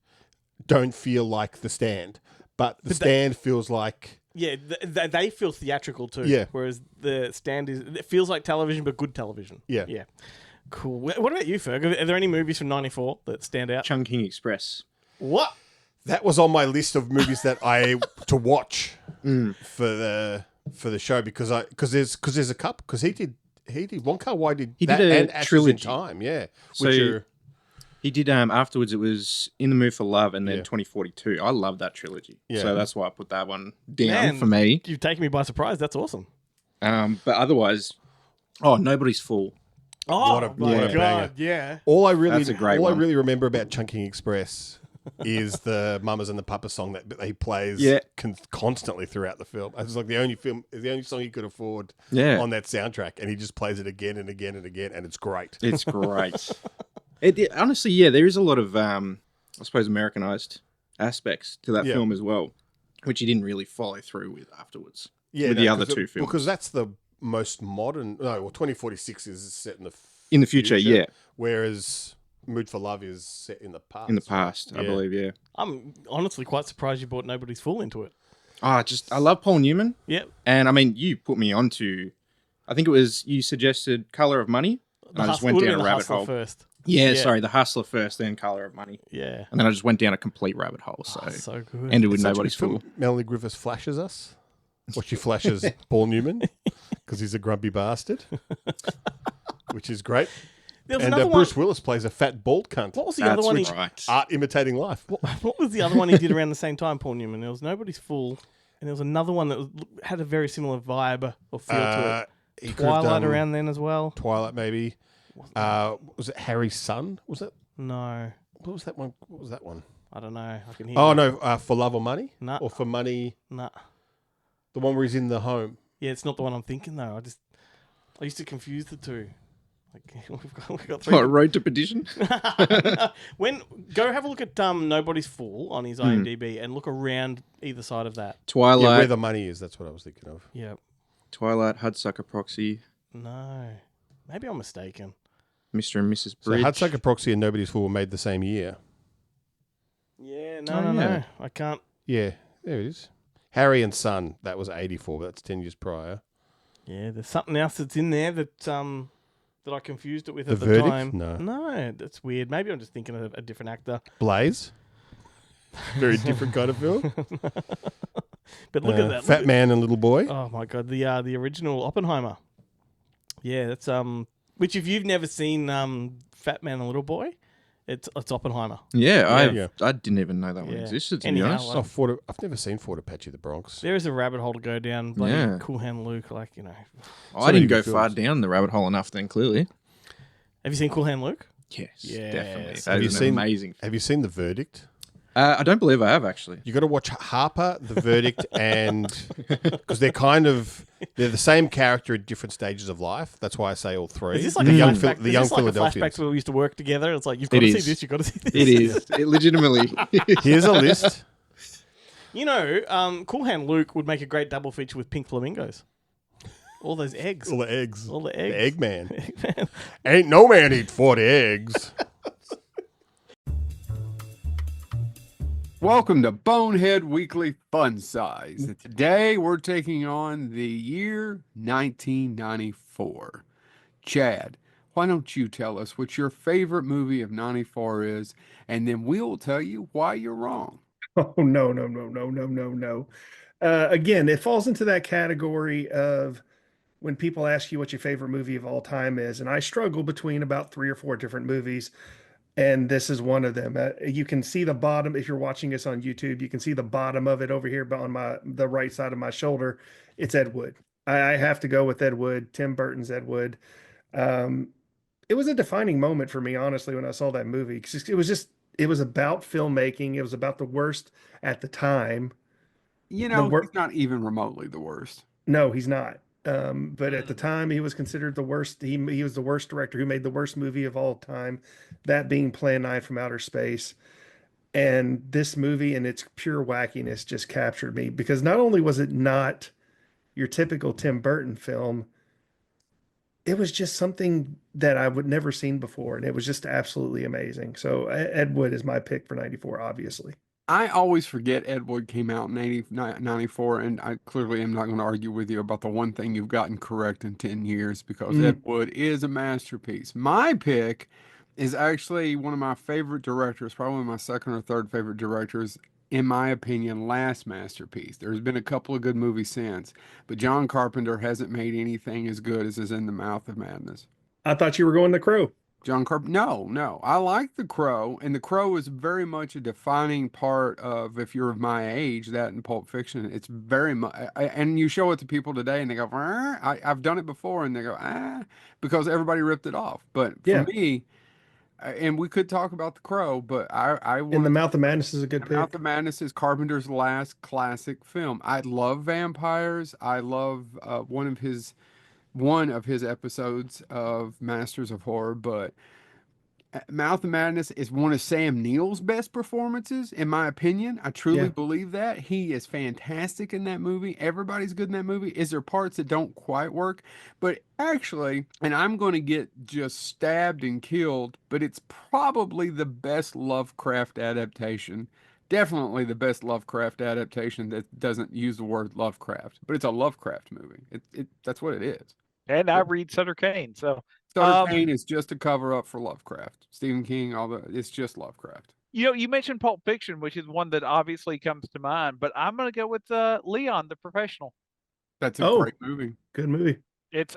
Speaker 2: don't feel like The Stand, but The Stand feels like...
Speaker 1: Yeah, they feel theatrical too.
Speaker 2: Yeah.
Speaker 1: Whereas The Stand it feels like television, but good television.
Speaker 2: Yeah.
Speaker 1: Yeah. Cool. What about you, Ferg? Are there any movies from '94 that stand out?
Speaker 3: Chungking Express.
Speaker 1: What?
Speaker 2: That was on my list of movies that to watch for the show because there's a couple because he did Wong Kar-wai did that
Speaker 3: a
Speaker 2: and Ashes
Speaker 3: trilogy.
Speaker 2: in Time, yeah.
Speaker 3: So he did afterwards. It was In the Mood for Love and then 2042. I love that trilogy, so that's why I put that one down for me.
Speaker 1: You've taken me by surprise. That's awesome.
Speaker 3: But otherwise, Nobody's Fool.
Speaker 1: Oh
Speaker 2: what a
Speaker 1: my
Speaker 2: banger.
Speaker 1: god! Yeah.
Speaker 2: All I
Speaker 3: That's a great one.
Speaker 2: I really remember about Chungking Express is the Mamas and the Papas song that he plays constantly throughout the film. It's like the only song he could afford on that soundtrack, and he just plays it again and again and again, and it's great.
Speaker 3: It's great. Honestly, there is a lot of, I suppose, Americanized aspects to that film as well, which he didn't really follow through with afterwards.
Speaker 2: Yeah,
Speaker 3: with the other two films.
Speaker 2: Because that's the most modern. No, well, 2046 is set
Speaker 3: in the future, yeah.
Speaker 2: Whereas Mood for Love is set in the past.
Speaker 3: In the past, I believe, yeah.
Speaker 1: I'm honestly quite surprised you brought Nobody's Fool into it.
Speaker 3: I love Paul Newman.
Speaker 1: Yep.
Speaker 3: And I mean, you put me onto, I think it was, you suggested Color of Money. And I just went down a rabbit hole.
Speaker 1: First.
Speaker 3: Yeah, sorry, The Hustler first, then Color of Money.
Speaker 1: Yeah.
Speaker 3: And then I just went down a complete rabbit hole.
Speaker 1: So good.
Speaker 3: Ended with Nobody's Fool.
Speaker 2: Melanie Griffiths flashes us. What she flashes Paul Newman because he's a grumpy bastard, which is great. And Bruce Willis plays a fat bald cunt.
Speaker 1: What was the other one?
Speaker 2: Art imitating life.
Speaker 1: What was the other one he did around the same time, Paul Newman? There was Nobody's Fool, and there was another one that had a very similar vibe or feel to it. Twilight around then as well.
Speaker 2: Twilight, maybe. Was it Harry's Son? Was it?
Speaker 1: No.
Speaker 2: What was that one? What was that one?
Speaker 1: I don't know. I can hear.
Speaker 2: Oh, no. For Love or Money?
Speaker 1: Nah.
Speaker 2: Or For Money?
Speaker 1: Nah.
Speaker 2: The one where he's in the home.
Speaker 1: Yeah, it's not the one I'm thinking, though. I used to confuse the two. Like, we've got
Speaker 3: three. What, Road to Perdition?
Speaker 1: Go have a look at Nobody's Fool on his IMDb and look around either side of that.
Speaker 3: Twilight.
Speaker 2: Yeah, Where the Money Is. That's what I was thinking of.
Speaker 1: Yeah.
Speaker 3: Twilight, Hudsucker Proxy.
Speaker 1: No. Maybe I'm mistaken.
Speaker 3: Mr. and Mrs. Bridge.
Speaker 2: So Hudsucker Proxy and Nobody's Fool were made the same year.
Speaker 1: Yeah, no. I can't.
Speaker 2: Yeah, there it is. Harry and Son, that was 84, but that's 10 years prior.
Speaker 1: Yeah, there's something else that's in there that that I confused it with
Speaker 2: The
Speaker 1: at the
Speaker 2: Verdict?
Speaker 1: time.
Speaker 2: No,
Speaker 1: that's weird. Maybe I'm just thinking of a different actor.
Speaker 2: Blaze, very different kind of film.
Speaker 1: But look at that,
Speaker 2: Fat Man and Little Boy.
Speaker 1: Oh my god, the original Oppenheimer. Yeah, that's which if you've never seen Fat Man and Little Boy, it's Oppenheimer.
Speaker 3: Yeah, I didn't even know that one existed, to be honest.
Speaker 2: I've never seen Fort Apache the Bronx.
Speaker 1: There is a rabbit hole to go down. Cool Hand Luke, like, you know.
Speaker 3: I didn't go far down the rabbit hole enough then, clearly.
Speaker 1: Have you seen Cool Hand Luke?
Speaker 3: Yes, definitely.
Speaker 2: Have you seen
Speaker 3: amazing film.
Speaker 2: Have you seen The Verdict?
Speaker 3: I don't believe I have, actually.
Speaker 2: You got to watch Harper, The Verdict, and because they're the same character at different stages of life. That's why I say all three.
Speaker 1: Is this like
Speaker 2: the
Speaker 1: a
Speaker 2: young
Speaker 1: flashback?
Speaker 2: the young
Speaker 1: is this like a
Speaker 2: Philadelphians?
Speaker 1: flashback to when we used to work together? It's like, you've got to see this, you've got to see this.
Speaker 3: It is. It legitimately.
Speaker 2: Here's a list.
Speaker 1: You know, Cool Hand Luke would make a great double feature with Pink Flamingos. All those eggs.
Speaker 2: All the eggs.
Speaker 1: The
Speaker 2: Eggman. Ain't no man eat 40 eggs.
Speaker 9: Welcome to Bonehead Weekly Fun Size. Today we're taking on the year 1994. Chad, why don't you tell us what your favorite movie of 94 is, and then we'll tell you why you're wrong.
Speaker 10: Oh, no. Again, it falls into that category of when people ask you what your favorite movie of all time is, and I struggle between about 3 or 4 different movies. And this is one of them. You can see the bottom if you're watching us on YouTube. You can see the bottom of it over here on the right side of my shoulder. It's Ed Wood. I have to go with Ed Wood. Tim Burton's Ed Wood. It was a defining moment for me, honestly, when I saw that movie. It was about filmmaking. It was about the worst at the time.
Speaker 9: You know, he's not even remotely the worst.
Speaker 10: No, he's not. But at the time, he was considered the worst. He was the worst director who made the worst movie of all time, that being Plan 9 from Outer Space. And this movie and its pure wackiness just captured me, because not only was it not your typical Tim Burton film, it was just something that I would never seen before. And it was just absolutely amazing. So Ed Wood is my pick for 94, obviously.
Speaker 9: I always forget Ed Wood came out in 94, and I clearly am not going to argue with you about the one thing you've gotten correct in 10 years, because Ed Wood is a masterpiece. My pick is actually one of my favorite directors, probably my second or third favorite directors, in my opinion, last masterpiece. There's been a couple of good movies since, but John Carpenter hasn't made anything as good as is In the Mouth of Madness.
Speaker 10: I thought you were going The Crow.
Speaker 9: John Carpenter. No. I like The Crow, and The Crow is very much a defining part of, if you're of my age, that in Pulp Fiction. It's very much, and you show it to people today, and they go, I've done it before, and they go, because everybody ripped it off. But for me, and we could talk about The Crow, but I
Speaker 10: In the Mouth of Madness is a good pick.
Speaker 9: Mouth of Madness is Carpenter's last classic film. I love vampires. I love one of his episodes of Masters of Horror, but Mouth of Madness is one of Sam Neill's best performances, in my opinion. I truly believe that. He is fantastic in that movie. Everybody's good in that movie. Is there parts that don't quite work? But actually, and I'm going to get just stabbed and killed, but it's probably the best Lovecraft adaptation. Definitely the best Lovecraft adaptation that doesn't use the word Lovecraft, but it's a Lovecraft movie. That's what it is.
Speaker 11: And I read Sutter Kane, so
Speaker 9: Sutter Kane is just a cover up for Lovecraft. Stephen King, it's just Lovecraft.
Speaker 11: You know, you mentioned Pulp Fiction, which is one that obviously comes to mind, but I'm going to go with Leon, the Professional.
Speaker 9: That's a great movie.
Speaker 10: Good movie.
Speaker 11: It's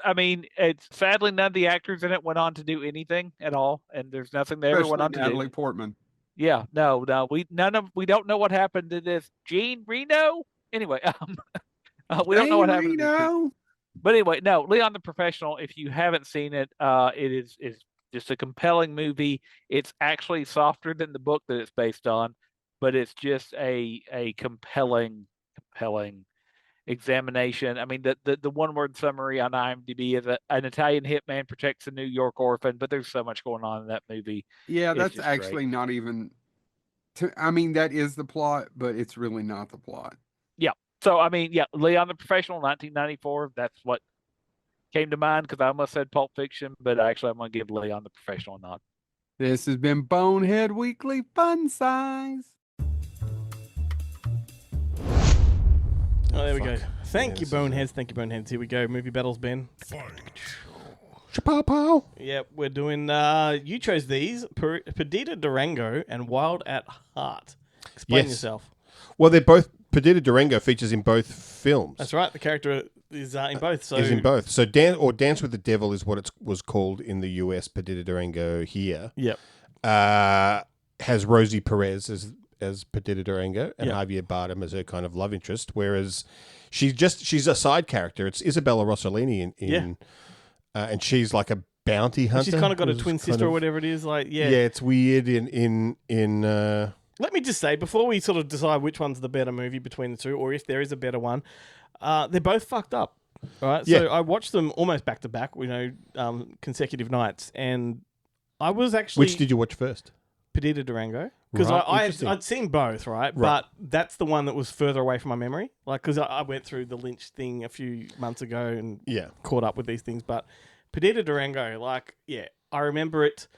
Speaker 11: sadly none of the actors in it went on to do anything at all, and there's nothing they ever went on to do.
Speaker 9: Natalie Portman.
Speaker 11: Yeah, no, we don't know what happened to this Jean Reno. Anyway, we don't know what happened to this. But anyway, no, Leon the Professional, if you haven't seen it, it is just a compelling movie. It's actually softer than the book that it's based on, but it's just a compelling examination. I mean, the one-word summary on IMDb is an Italian hitman protects a New York orphan, but there's so much going on in that movie.
Speaker 9: Yeah, that's actually not even... I mean, that is the plot, but it's really not the plot.
Speaker 11: Yeah. So, I mean, Leon the Professional, 1994, that's what came to mind, because I almost said Pulp Fiction, but actually I'm going to give Leon the Professional a nod.
Speaker 9: This has been Bonehead Weekly Fun Size.
Speaker 1: Oh, there we go. Thank you, Boneheads. Thank you, Boneheads. Here we go. Movie battles, Ben.
Speaker 2: Chapow.
Speaker 1: Yep, we're doing... you chose these. Perdita Durango and Wild at Heart. Explain yourself.
Speaker 2: Well, they're both... Perdita Durango features in both films.
Speaker 1: That's right. The character is in both. So
Speaker 2: is in both. So Dance with the Devil is what it was called in the US. Perdita Durango here.
Speaker 1: Yep.
Speaker 2: Has Rosie Perez as Perdita Durango and Javier Bardem as her kind of love interest, whereas she's a side character. It's Isabella Rossellini in and she's like a bounty hunter.
Speaker 1: She's kind of got a twin sister or whatever it is. Like, yeah,
Speaker 2: it's weird. In
Speaker 1: let me just say before we sort of decide which one's the better movie between the two, or if there is a better one, they're both fucked up. Right, so I watched them almost back to back, consecutive nights, and I was actually...
Speaker 2: Which did you watch first?
Speaker 1: Perdita Durango, because I'd seen both, right? But that's the one that was further away from my memory, like because I went through the Lynch thing a few months ago and caught up with these things. But Perdita Durango, I remember it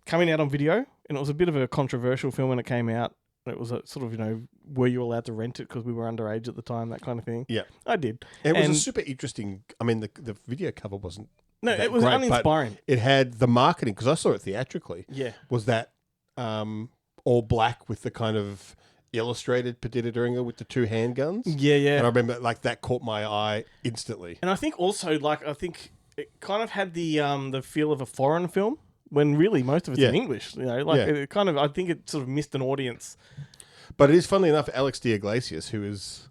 Speaker 1: coming out on video, and it was a bit of a controversial film when it came out. It was a sort of, were you allowed to rent it because we were underage at the time, that kind of thing. Yeah, I did.
Speaker 2: It was a super interesting. I mean, the video cover wasn't.
Speaker 1: No, it was uninspiring.
Speaker 2: It had the marketing because I saw it theatrically.
Speaker 1: Yeah,
Speaker 2: was that. All black with the kind of illustrated Perdita Durango with the two handguns.
Speaker 1: Yeah.
Speaker 2: And I remember that caught my eye instantly.
Speaker 1: And I think also I think it kind of had the feel of a foreign film when really most of it's in English. It kind of, I think it sort of missed an audience.
Speaker 2: But it is, funnily enough, Alex de Iglesias, who is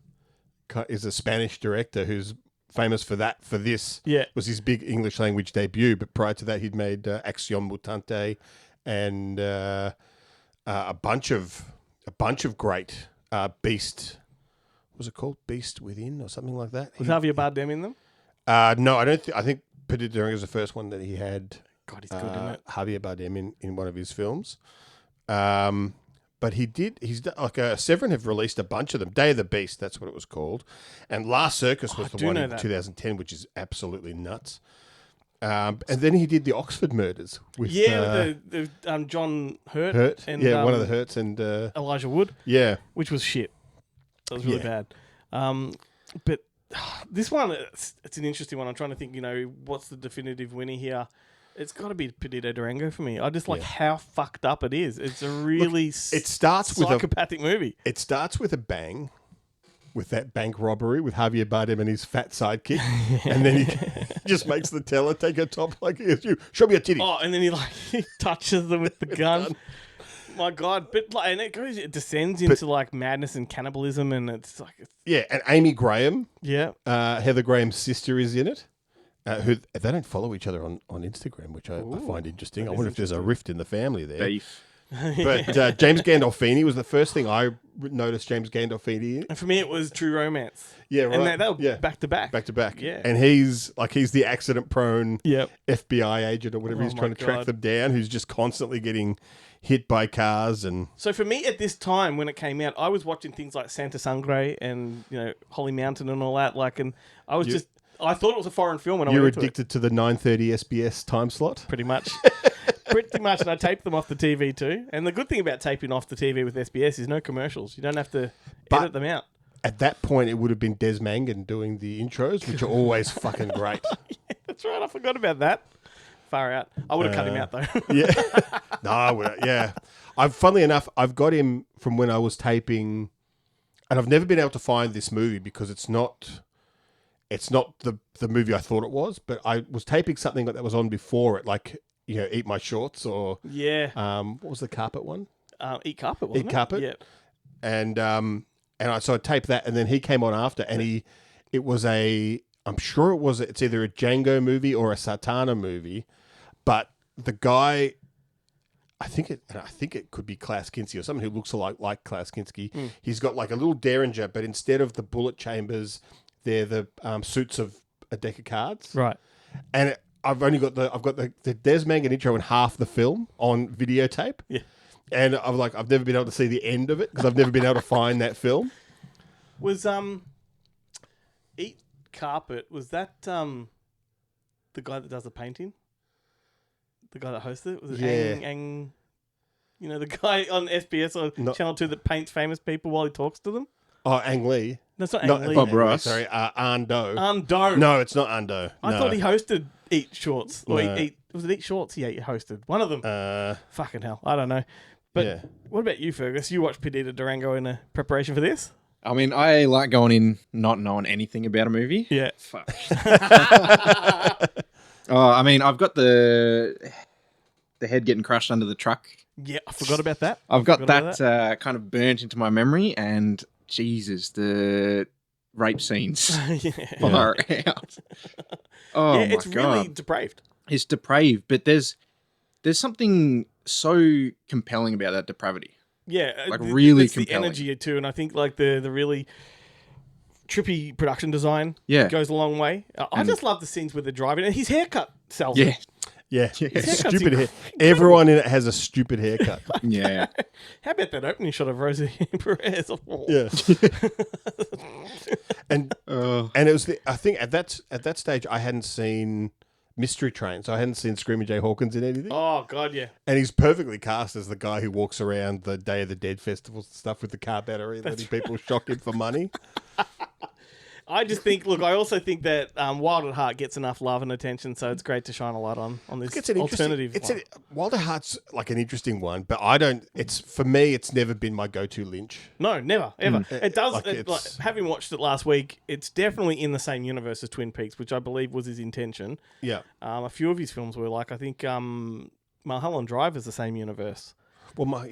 Speaker 2: a Spanish director who's famous for this.
Speaker 1: Yeah,
Speaker 2: was his big English language debut. But prior to that, he'd made Acción Mutante. And a bunch of great Beast. What was it called? Beast Within or something like that.
Speaker 1: Was Javier Bardem in them?
Speaker 2: No, I don't. I think Perdita Durango was the first one that he had.
Speaker 1: God, he's good, isn't it?
Speaker 2: Javier Bardem in one of his films. But he's like Severin have released a bunch of them. Day of the Beast, that's what it was called. And Last Circus was the one in 2010, which is absolutely nuts. And then he did the Oxford Murders with
Speaker 1: the John Hurt and
Speaker 2: one of the Hurts and
Speaker 1: Elijah Wood, which was shit. That was really bad. But this one, it's an interesting one. I'm trying to think. What's the definitive winner here? It's got to be Perdita Durango for me. I just like how fucked up it is. It's a really psychopathic movie.
Speaker 2: It starts with a bang. With that bank robbery with Javier Bardem and his fat sidekick. And then he just makes the teller take her top like, you show me a titty.
Speaker 1: Oh, and then he touches them with the gun. My God. But and it descends into madness and cannibalism, and it's like...
Speaker 2: and Amy Graham.
Speaker 1: Yeah.
Speaker 2: Heather Graham's sister is in it. Who they don't follow each other on Instagram, which I find interesting. I wonder if there's a rift in the family there.
Speaker 3: Beef.
Speaker 2: But James Gandolfini was the first thing I noticed James Gandolfini in.
Speaker 1: And for me, it was True Romance.
Speaker 2: Yeah, right.
Speaker 1: And they were back to back.
Speaker 2: Back to back.
Speaker 1: Yeah.
Speaker 2: And he's the accident-prone FBI agent or whatever he's trying to track them down, who's just constantly getting hit by cars. And
Speaker 1: so for me, at this time, when it came out, I was watching things like Santa Sangre and, Holy Mountain and all that. And I was I thought it was a foreign film when I went into it.
Speaker 2: You were addicted to the 9:30 SBS time slot?
Speaker 1: Pretty much. Pretty much, and I taped them off the TV too. And the good thing about taping off the TV with SBS is no commercials. You don't have to edit them out.
Speaker 2: At that point, it would have been Des Mangan doing the intros, which are always fucking great.
Speaker 1: Yeah, that's right. I forgot about that. Far out. I would have cut him out though.
Speaker 2: Yeah. No, I would. Yeah. Funnily enough, I've got him from when I was taping, and I've never been able to find this movie because it's not the movie I thought it was. But I was taping something that was on before it, like. Eat My Shorts or...
Speaker 1: Yeah.
Speaker 2: What was the carpet one?
Speaker 1: Eat Carpet, wasn't it?
Speaker 2: Eat Carpet.
Speaker 1: Yeah.
Speaker 2: And I taped that, and then he came on after, and I'm sure it's either a Django movie or a Satana movie, but the guy, I think it could be Klaus Kinski or someone who looks like Klaus Kinski. He's got like a little Derringer, but instead of the bullet chambers, they're the suits of a deck of cards.
Speaker 1: Right.
Speaker 2: And I've got the Des Mangan intro in half the film on videotape.
Speaker 1: Yeah.
Speaker 2: And I've never been able to see the end of it because I've never been able to find that film.
Speaker 1: Was Eat Carpet, was that the guy that does the painting? The guy that hosts it? Was it Ang the guy on SBS or Channel 2 that paints famous people while he talks to them?
Speaker 2: Oh, Ang Lee.
Speaker 1: That's not
Speaker 2: Not
Speaker 1: Ang Lee.
Speaker 3: Bob Ross.
Speaker 2: Sorry, Ando.
Speaker 1: Ando.
Speaker 2: No, it's not Ando.
Speaker 1: I thought he hosted Eat Shorts. Or
Speaker 2: No.
Speaker 1: was it Eat Shorts he hosted? One of them. Fucking hell. I don't know. But what about you, Fergus? You watched Perdita Durango in preparation for this?
Speaker 3: I mean, I like going in not knowing anything about a movie.
Speaker 1: Yeah.
Speaker 3: Fuck. I mean, I've got the head getting crushed under the truck.
Speaker 1: Yeah, I forgot about that.
Speaker 3: I've got that kind of burnt into my memory, and Jesus, the rape scenes far out. Oh my
Speaker 1: it's
Speaker 3: God.
Speaker 1: really depraved.
Speaker 3: It's depraved, but there's something so compelling about that depravity.
Speaker 1: Yeah,
Speaker 3: like really
Speaker 1: it's
Speaker 3: compelling.
Speaker 1: the energy too, and I think like the really trippy production design goes a long way. I just love the scenes with the driving and his haircut sells it.
Speaker 2: Yeah, stupid hair. Everyone in it has a stupid haircut.
Speaker 3: Yeah.
Speaker 1: How about that opening shot of Rosie Perez?
Speaker 2: Yeah. and it was I think at that stage I hadn't seen Mystery Train, so I hadn't seen Screaming Jay Hawkins in anything.
Speaker 1: Oh God, yeah.
Speaker 2: And he's perfectly cast as the guy who walks around the Day of the Dead festivals and stuff with the car battery, letting people shock him for money.
Speaker 1: I just think, I also think that Wild at Heart gets enough love and attention, so it's great to shine a light on this alternative.
Speaker 2: Wild at Heart's like an interesting one, but I don't. For me, it's never been my go-to Lynch.
Speaker 1: No, never, ever. It does. Having watched it last week, it's definitely in the same universe as Twin Peaks, which I believe was his intention.
Speaker 2: Yeah.
Speaker 1: A few of his films were like, I think Mulholland Drive is the same universe.
Speaker 2: Well,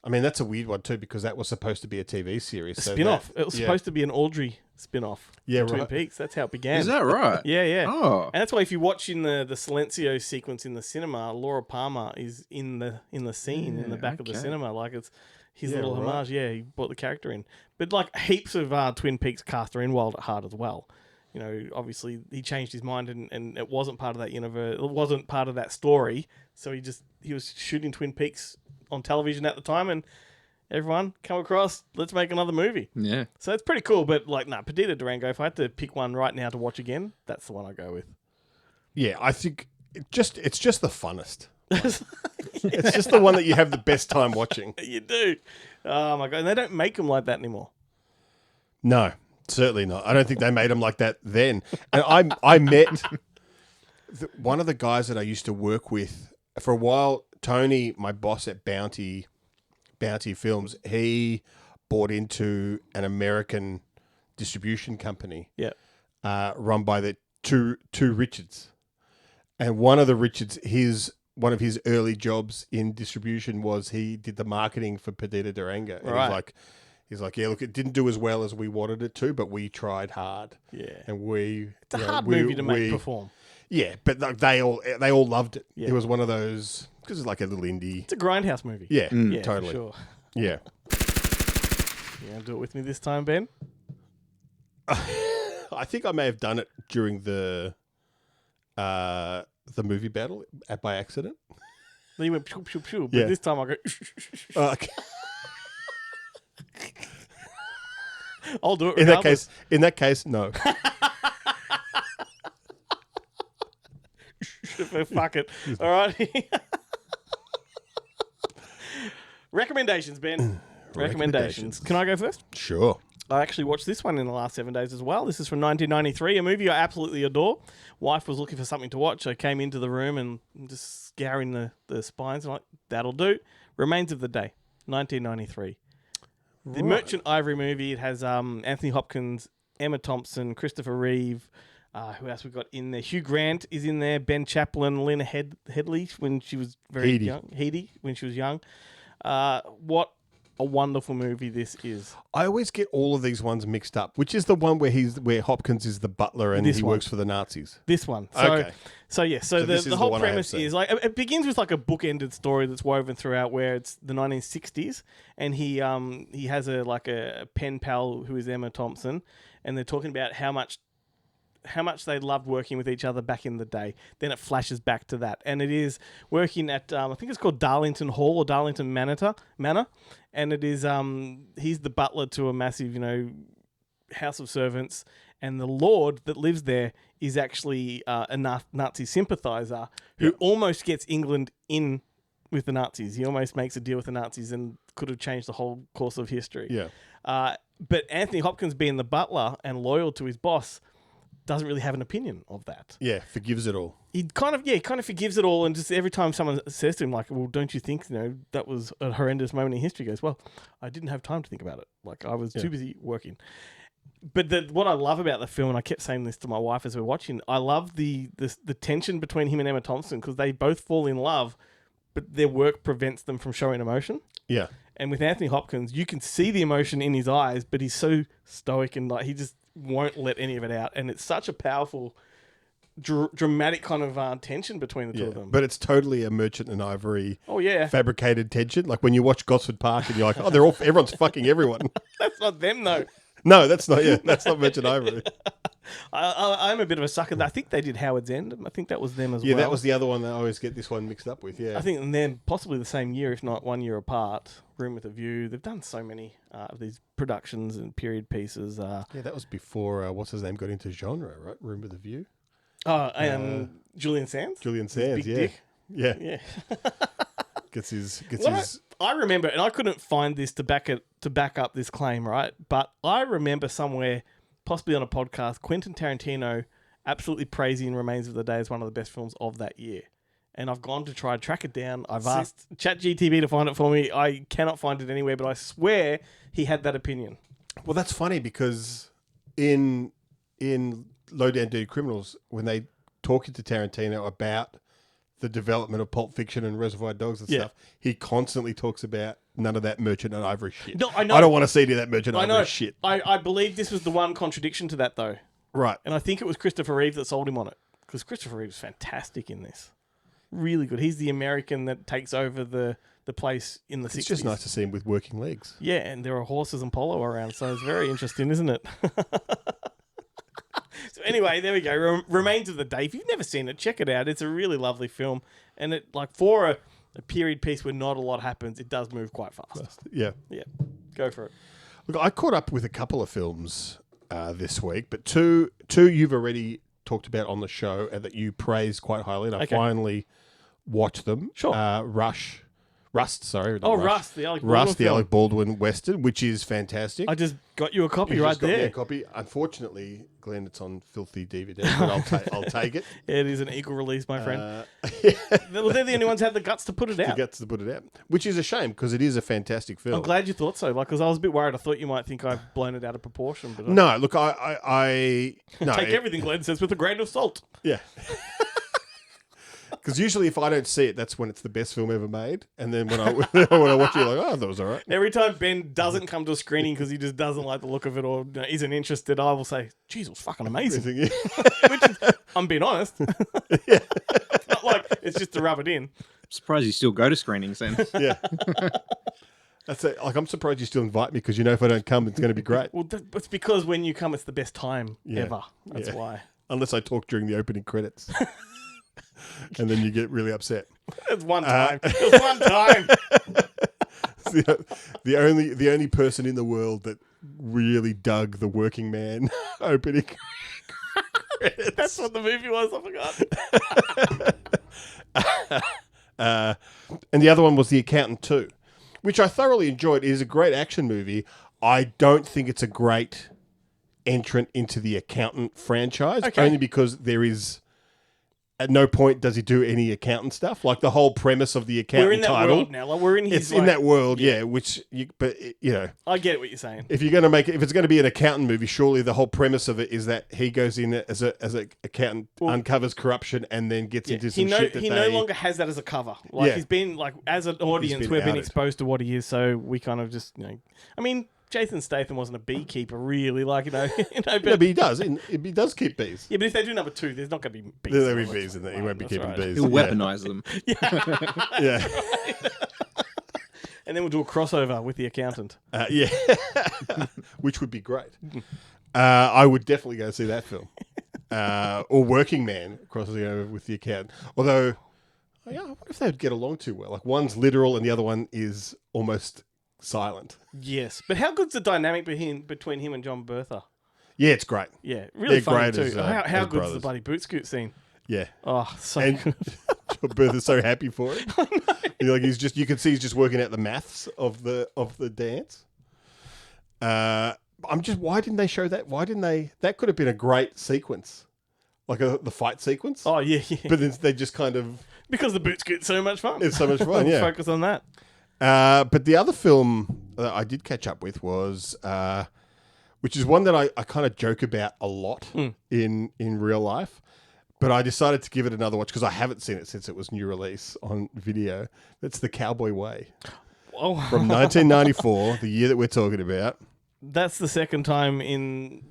Speaker 2: I mean, that's a weird one too, because that was supposed to be a TV series.
Speaker 1: A spin-off. It was supposed to be an Audrey spin-off.
Speaker 2: Yeah,
Speaker 1: Twin Peaks. That's how it began.
Speaker 3: Is that right?
Speaker 1: Yeah.
Speaker 3: Oh.
Speaker 1: And that's why if you watch in the Silencio sequence in the cinema, Laura Palmer is in the scene in the back of the cinema. Like it's his little homage. Yeah, he brought the character in. But like heaps of Twin Peaks cast are in Wild at Heart as well. You know, obviously he changed his mind and it wasn't part of that universe. It wasn't part of that story. So he was shooting Twin Peaks on television at the time, and everyone come across, let's make another movie.
Speaker 3: Yeah.
Speaker 1: So it's pretty cool, but Perdita Durango, if I had to pick one right now to watch again, that's the one I go with.
Speaker 2: Yeah, I think it's just the funnest. It's just the one that you have the best time watching.
Speaker 1: You do. Oh my God. And they don't make them like that anymore.
Speaker 2: No, certainly not. I don't think they made them like that then. And I met one of the guys that I used to work with for a while, Tony, my boss at Bounty Films, he bought into an American distribution company.
Speaker 1: Yeah.
Speaker 2: Run by the two Richards. And one of the Richards, one of his early jobs in distribution was he did the marketing for Perdita Durango. And he's like, yeah, look, it didn't do as well as we wanted it to, but we tried hard.
Speaker 1: Yeah.
Speaker 2: And
Speaker 1: it's a hard movie to make perform.
Speaker 2: Yeah, but they all loved it. Yeah. It was one of those, because it's like a little indie.
Speaker 1: It's a grindhouse movie.
Speaker 2: Yeah, totally.
Speaker 1: For sure.
Speaker 2: Yeah.
Speaker 1: You want to do it with me this time, Ben?
Speaker 2: I think I may have done it during the movie battle by accident.
Speaker 1: Then you went pew, pew, pew, but this time I go
Speaker 2: okay.
Speaker 1: I'll do it regardless.
Speaker 2: In that case, no.
Speaker 1: Fuck it. All right. Recommendations, Ben. Recommendations. Can I go first?
Speaker 2: Sure.
Speaker 1: I actually watched this one in the last 7 days as well. This is from 1993, a movie I absolutely adore. Wife was looking for something to watch. I came into the room and just scouring the spines. I'm like, that'll do. Remains of the Day, 1993. The Merchant Ivory movie. It has Anthony Hopkins, Emma Thompson, Christopher Reeve. Who else we got in there? Hugh Grant is in there. Ben Chaplin, Lena Headley when she was very young. Heidi when she was young. What a wonderful movie this is.
Speaker 2: I always get all of these ones mixed up. Which is the one where Hopkins is the butler and he works for the Nazis?
Speaker 1: This one.
Speaker 2: Okay.
Speaker 1: So the whole premise is like it begins with like a bookended story that's woven throughout, where it's the 1960s and he has a pen pal who is Emma Thompson, and they're talking about how much they loved working with each other back in the day. Then it flashes back to that. And it is working at, I think it's called Darlington Hall or Darlington Manor. And it is, he's the butler to a massive, house of servants. And the lord that lives there is actually a Nazi sympathizer who almost gets England in with the Nazis. He almost makes a deal with the Nazis and could have changed the whole course of history.
Speaker 2: Yeah.
Speaker 1: But Anthony Hopkins, being the butler and loyal to his boss, doesn't really have an opinion of that.
Speaker 2: Yeah, forgives it all.
Speaker 1: He kind of forgives it all, and just every time someone says to him, like, well, don't you think, that was a horrendous moment in history, he goes, well, I didn't have time to think about it. Like, I was too busy working. But what I love about the film, and I kept saying this to my wife as we were watching, I love the tension between him and Emma Thompson, because they both fall in love, but their work prevents them from showing emotion.
Speaker 2: Yeah.
Speaker 1: And with Anthony Hopkins, you can see the emotion in his eyes, but he's so stoic and like he just won't let any of it out. And it's such a powerful, dramatic kind of tension between the two of them.
Speaker 2: But it's totally a Merchant and Ivory fabricated tension. Like when you watch Gosford Park and you're like, oh, everyone's fucking everyone.
Speaker 1: That's not them though.
Speaker 2: No, that's not Merchant Ivory.
Speaker 1: I'm a bit of a sucker. I think they did Howard's End. I think that was them as well.
Speaker 2: Yeah, that was the other one that I always get this one mixed up with. Yeah,
Speaker 1: I think they're possibly the same year, if not 1 year apart. Room with a View. They've done so many of these productions and period pieces.
Speaker 2: Yeah, that was before what's his name got into genre, right? Room with a View.
Speaker 1: Julian Sands.
Speaker 2: Julian Sands.
Speaker 1: Big dick.
Speaker 2: Yeah. Gets his.
Speaker 1: I remember, and I couldn't find this to back up this claim, right? But I remember somewhere, possibly on a podcast, Quentin Tarantino absolutely praising Remains of the Day as one of the best films of that year. And I've gone to try to track it down. I've asked ChatGTP to find it for me. I cannot find it anywhere, but I swear he had that opinion.
Speaker 2: Well, that's funny because in Low Down Dirty Criminals, when they talking to Tarantino about the development of Pulp Fiction and Reservoir Dogs and stuff, he constantly talks about none of that Merchant and Ivory shit.
Speaker 1: No, I know.
Speaker 2: I don't want to see any of that Merchant and Ivory shit.
Speaker 1: I believe this was the one contradiction to that, though.
Speaker 2: Right.
Speaker 1: And I think it was Christopher Reeve that sold him on it. Because Christopher Reeve is fantastic in this. Really good. He's the American that takes over the place in the 60s.
Speaker 2: It's just nice to see him with working legs.
Speaker 1: Yeah, and there are horses and polo around, so it's very interesting, isn't it? So anyway, there we go. Remains of the Day. If you've never seen it, check it out. It's a really lovely film. And it, like, for a period piece where not a lot happens, it does move quite fast.
Speaker 2: Yeah.
Speaker 1: Yeah. Go for it.
Speaker 2: Look, I caught up with a couple of films this week, but two you've already talked about on the show and that you praised quite highly, and I finally watched them.
Speaker 1: Sure.
Speaker 2: Rust, the Alec Baldwin Western, which is fantastic.
Speaker 1: I just got you a copy
Speaker 2: You
Speaker 1: right
Speaker 2: just got
Speaker 1: there.
Speaker 2: me a copy. Unfortunately, Glenn, it's on filthy DVD, but I'll take it.
Speaker 1: It is an equal release, my friend. They're the only ones who had the guts to put it out.
Speaker 2: Which is a shame because it is a fantastic film.
Speaker 1: I'm glad you thought so, because I was a bit worried. I thought you might think I've blown it out of proportion. But
Speaker 2: no, look, I
Speaker 1: take everything Glenn says with a grain of salt.
Speaker 2: Yeah. Because usually if I don't see it, that's when it's the best film ever made. And then when I watch it, you're like, oh, that was all right.
Speaker 1: Every time Ben doesn't come to a screening because he just doesn't like the look of it or isn't interested, I will say, geez, it was fucking amazing. Which is, I'm being honest. It's not like it's just to rub it in.
Speaker 3: I'm surprised you still go to screenings then.
Speaker 2: Yeah. That's it. Like, I'm surprised you still invite me because you know if I don't come, it's going to be great.
Speaker 1: Well, it's because when you come, it's the best time ever. That's why.
Speaker 2: Unless I talk during the opening credits. And then you get really upset.
Speaker 1: It's one time. It's one time.
Speaker 2: the only person in the world that really dug the Working Man opening credits.
Speaker 1: That's what the movie was. I
Speaker 2: forgot. And the other one was The Accountant 2, which I thoroughly enjoyed. It is a great action movie. I don't think it's a great entrant into the Accountant franchise, only because there is... At no point does he do any accountant stuff. Like the whole premise of the accountant
Speaker 1: we're in that
Speaker 2: title.
Speaker 1: World now. Like we're in his.
Speaker 2: It's in that world, which,
Speaker 1: I get what you're saying.
Speaker 2: If you're going to if it's going to be an accountant movie, surely the whole premise of it is that he goes in as an accountant, uncovers corruption, and then gets into some shit that
Speaker 1: he no longer has that as a cover. Like he's been like as an audience, we've been exposed to what he is, so we kind of just I mean. Jason Statham wasn't a beekeeper, really. Like, but
Speaker 2: he does. He does keep bees.
Speaker 1: Yeah, but if they do number 2, there's not going to be bees.
Speaker 2: There'll be bees in there. He won't be keeping bees.
Speaker 3: He'll weaponize them.
Speaker 2: Yeah.
Speaker 1: And then we'll do a crossover with The Accountant.
Speaker 2: Which would be great. I would definitely go see that film. Or Working Man crossing over with The Accountant. Although, I wonder if they would get along too well. Like, one's literal and the other one is almost... silent.
Speaker 1: Yes, but how good's the dynamic between him and John Bertha?
Speaker 2: Yeah, it's great.
Speaker 1: Yeah, really
Speaker 2: They're
Speaker 1: funny
Speaker 2: great
Speaker 1: too. How good's
Speaker 2: brothers.
Speaker 1: the bloody boot scoot scene?
Speaker 2: Yeah.
Speaker 1: Oh, so
Speaker 2: and
Speaker 1: good.
Speaker 2: John Bertha's so happy for it. Like you can see he's just working out the maths of the dance. Why didn't they show that? Why didn't they? That could have been a great sequence, like the fight sequence.
Speaker 1: Oh yeah.
Speaker 2: But then they just kind of
Speaker 1: because the boots get so much fun.
Speaker 2: It's so much fun. Yeah.
Speaker 1: Focus on that.
Speaker 2: But the other film that I did catch up with was, which is one that I kind of joke about a lot in real life. But I decided to give it another watch because I haven't seen it since it was new release on video. It's The Cowboy Way.
Speaker 1: Oh.
Speaker 2: From 1994, the year that we're talking about.
Speaker 1: That's the second time in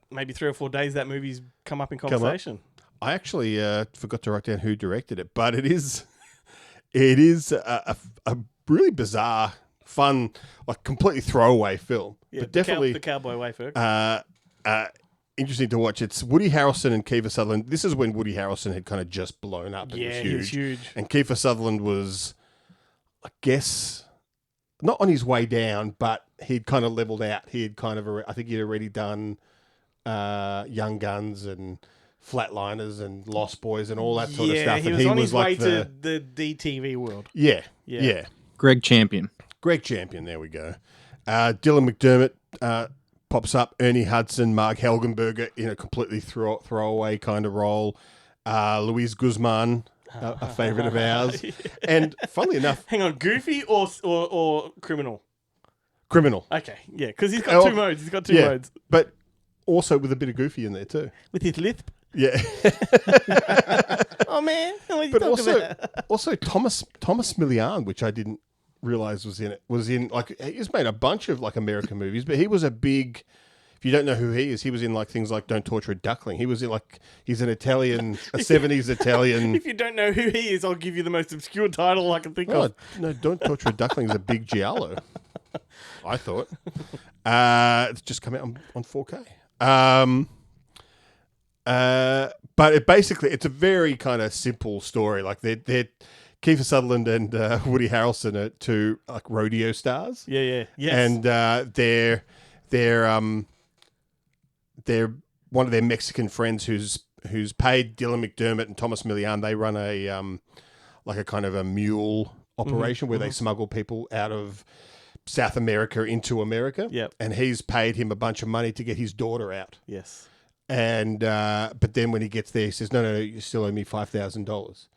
Speaker 1: maybe 3 or 4 days that movie's come up in conversation.
Speaker 2: I actually forgot to write down who directed it, but it is a really bizarre, fun, like completely throwaway film.
Speaker 1: Yeah,
Speaker 2: but definitely
Speaker 1: the Cowboy Way, Fergus.
Speaker 2: Interesting to watch. It's Woody Harrelson and Kiefer Sutherland. This is when Woody Harrelson had kind of just blown up and was huge.
Speaker 1: He was huge.
Speaker 2: And Kiefer Sutherland was, I guess, not on his way down, but he'd kind of leveled out. He had kind of, I think he'd already done Young Guns and Flatliners and Lost Boys and all that sort of stuff.
Speaker 1: He was on his way to the DTV world.
Speaker 2: Yeah.
Speaker 3: Greg Champion.
Speaker 2: There we go. Dylan McDermott pops up. Ernie Hudson, Mark Helgenberger in a completely throwaway kind of role. Luis Guzman, a favourite of ours.
Speaker 1: Yeah.
Speaker 2: And funnily enough...
Speaker 1: Hang on, Goofy or Criminal?
Speaker 2: Criminal.
Speaker 1: Okay, yeah, because he's got two modes. He's got two modes.
Speaker 2: But also with a bit of Goofy in there too.
Speaker 1: With his lisp?
Speaker 2: Yeah.
Speaker 1: Oh, man.
Speaker 2: But also Thomas Millian, which I didn't realise was in it, like, he's made a bunch of, like, American movies, but he was a big... If you don't know who he is, he was in like things like Don't Torture a Duckling. He was in he's an Italian, a 70s Italian.
Speaker 1: If you don't know who he is, I'll give you the most obscure title I can think of.
Speaker 2: No, Don't Torture a Duckling is a big giallo. I thought. It's just come out on 4K. But it's a very kind of simple story. Like they're Kiefer Sutherland and Woody Harrelson are two like rodeo stars.
Speaker 1: Yeah. Yes.
Speaker 2: And they're one of their Mexican friends who's paid Dylan McDermott and Thomas Millian. They run a like a kind of a mule operation where they smuggle people out of South America into America.
Speaker 1: Yep.
Speaker 2: And he's paid him a bunch of money to get his daughter out.
Speaker 1: Yes.
Speaker 2: And but then when he gets there, he says, "No, you still owe me $5,000."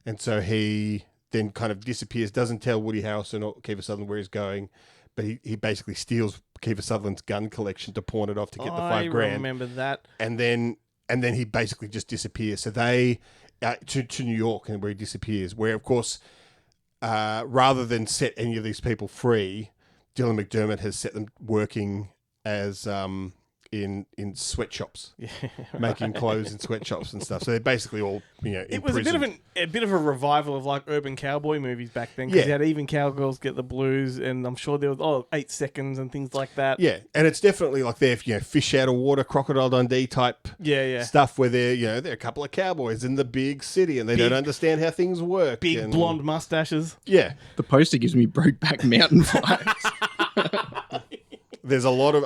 Speaker 2: And so he then kind of disappears, doesn't tell Woody Harrelson or Kiefer Sutherland where he's going, but he basically steals Kiefer Sutherland's gun collection to pawn it off to get the $5,000.
Speaker 1: I remember that.
Speaker 2: And then he basically just disappears. So they to New York, and where he disappears. Where of course, rather than set any of these people free, Dylan McDermott has set them working as in sweatshops, making clothes in sweatshops and stuff. So they're basically all
Speaker 1: It was a bit of a revival of like urban cowboy movies back then, because you had Even Cowgirls Get the Blues, and I'm sure there was 8 Seconds and things like that.
Speaker 2: Yeah, and it's definitely like they're fish out of water, Crocodile Dundee type stuff where they're a couple of cowboys in the big city and they don't understand how things work.
Speaker 1: Big blonde mustaches.
Speaker 2: Yeah,
Speaker 3: the poster gives me Brokeback Mountain vibes.
Speaker 2: There's a lot of,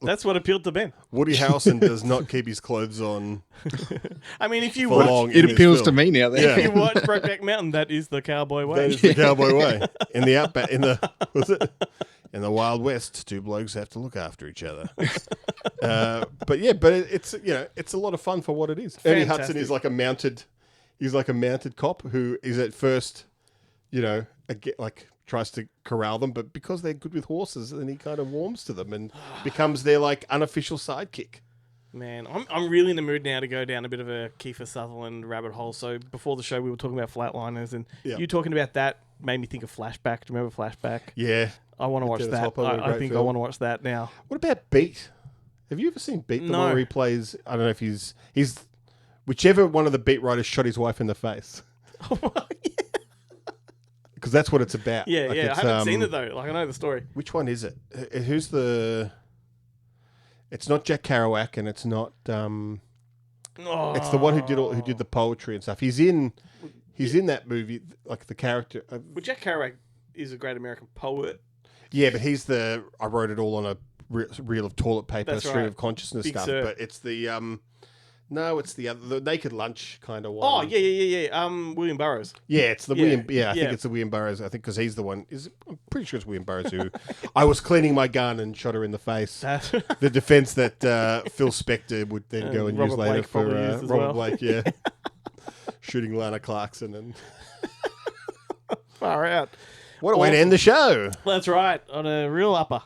Speaker 1: that's what appealed to Ben.
Speaker 2: Woody Harrelson does not keep his clothes on.
Speaker 1: If you
Speaker 2: watch,
Speaker 3: it appeals to me now.
Speaker 1: If you watch Brokeback Mountain, that is the cowboy way.
Speaker 2: That is the cowboy way. In the outback, in the Wild West, two blokes have to look after each other. But it's it's a lot of fun for what it is. Ernie Hudson is like a mounted cop who is at first, tries to corral them, but because they're good with horses, then he kind of warms to them and becomes their like unofficial sidekick.
Speaker 1: Man, I'm really in the mood now to go down a bit of a Kiefer Sutherland rabbit hole. So before the show, we were talking about Flatliners, and you talking about that made me think of Flashback. Do you remember Flashback?
Speaker 2: Yeah,
Speaker 1: I want to watch that. I think I want to watch that now.
Speaker 2: What about Beat? Have you ever seen Beat? The one where he plays, I don't know if he's whichever one of the Beat writers shot his wife in the face. Because that's what it's about.
Speaker 1: Yeah, I haven't seen it though. Like, I know the story.
Speaker 2: Which one is it? Who's the... It's not Jack Kerouac, and it's not... It's the one who did the poetry and stuff. He's in that movie, like the character...
Speaker 1: Well, Jack Kerouac is a great American poet.
Speaker 2: Yeah, but he's the... I wrote it all on a reel of toilet paper,
Speaker 1: That's
Speaker 2: stream
Speaker 1: right.
Speaker 2: of consciousness
Speaker 1: Big
Speaker 2: stuff.
Speaker 1: Sur.
Speaker 2: But it's the No, it's the Naked Lunch kind of one.
Speaker 1: Oh, yeah. William Burroughs.
Speaker 2: Yeah, it's the William. Yeah, I think it's the William Burroughs. I think because he's the one. I'm pretty sure it's William Burroughs who. I was cleaning my gun and shot her in the face. The defense that Phil Spector would then go and use later for Robert Blake. Yeah, shooting Lana Clarkson and.
Speaker 1: Far out.
Speaker 2: What a way to end the show.
Speaker 1: That's right. On a real upper.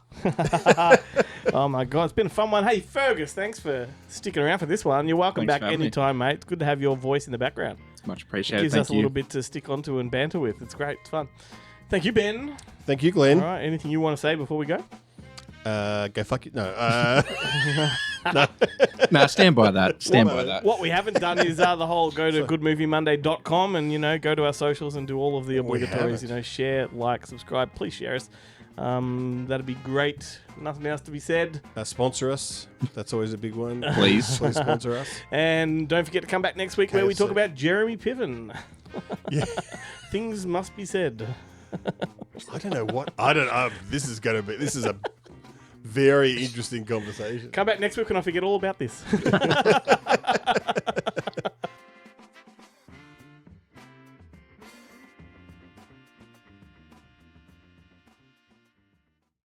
Speaker 1: Oh, my God. It's been a fun one. Hey, Fergus, thanks for sticking around for this one. You're welcome back anytime, mate. It's good to have your voice in the background.
Speaker 3: It's much appreciated.
Speaker 1: It gives us a little bit to stick onto and banter with. It's great. It's fun. Thank you, Ben.
Speaker 2: Thank you, Glenn.
Speaker 1: All right. Anything you want to say before we go?
Speaker 2: Go fuck it. No.
Speaker 3: No, stand by that. Stand by that.
Speaker 1: What we haven't done is the whole go to goodmoviemonday.com and, go to our socials and do all of the obligatories, share, like, subscribe. Please share us. That'd be great. Nothing else to be said.
Speaker 2: Sponsor us. That's always a big one.
Speaker 3: Please.
Speaker 2: Please sponsor us.
Speaker 1: And don't forget to come back next week where we talk about Jeremy Piven.
Speaker 2: Yeah.
Speaker 1: Things must be said.
Speaker 2: I don't know. This is a very interesting conversation.
Speaker 1: Come back next week and I forget all about this.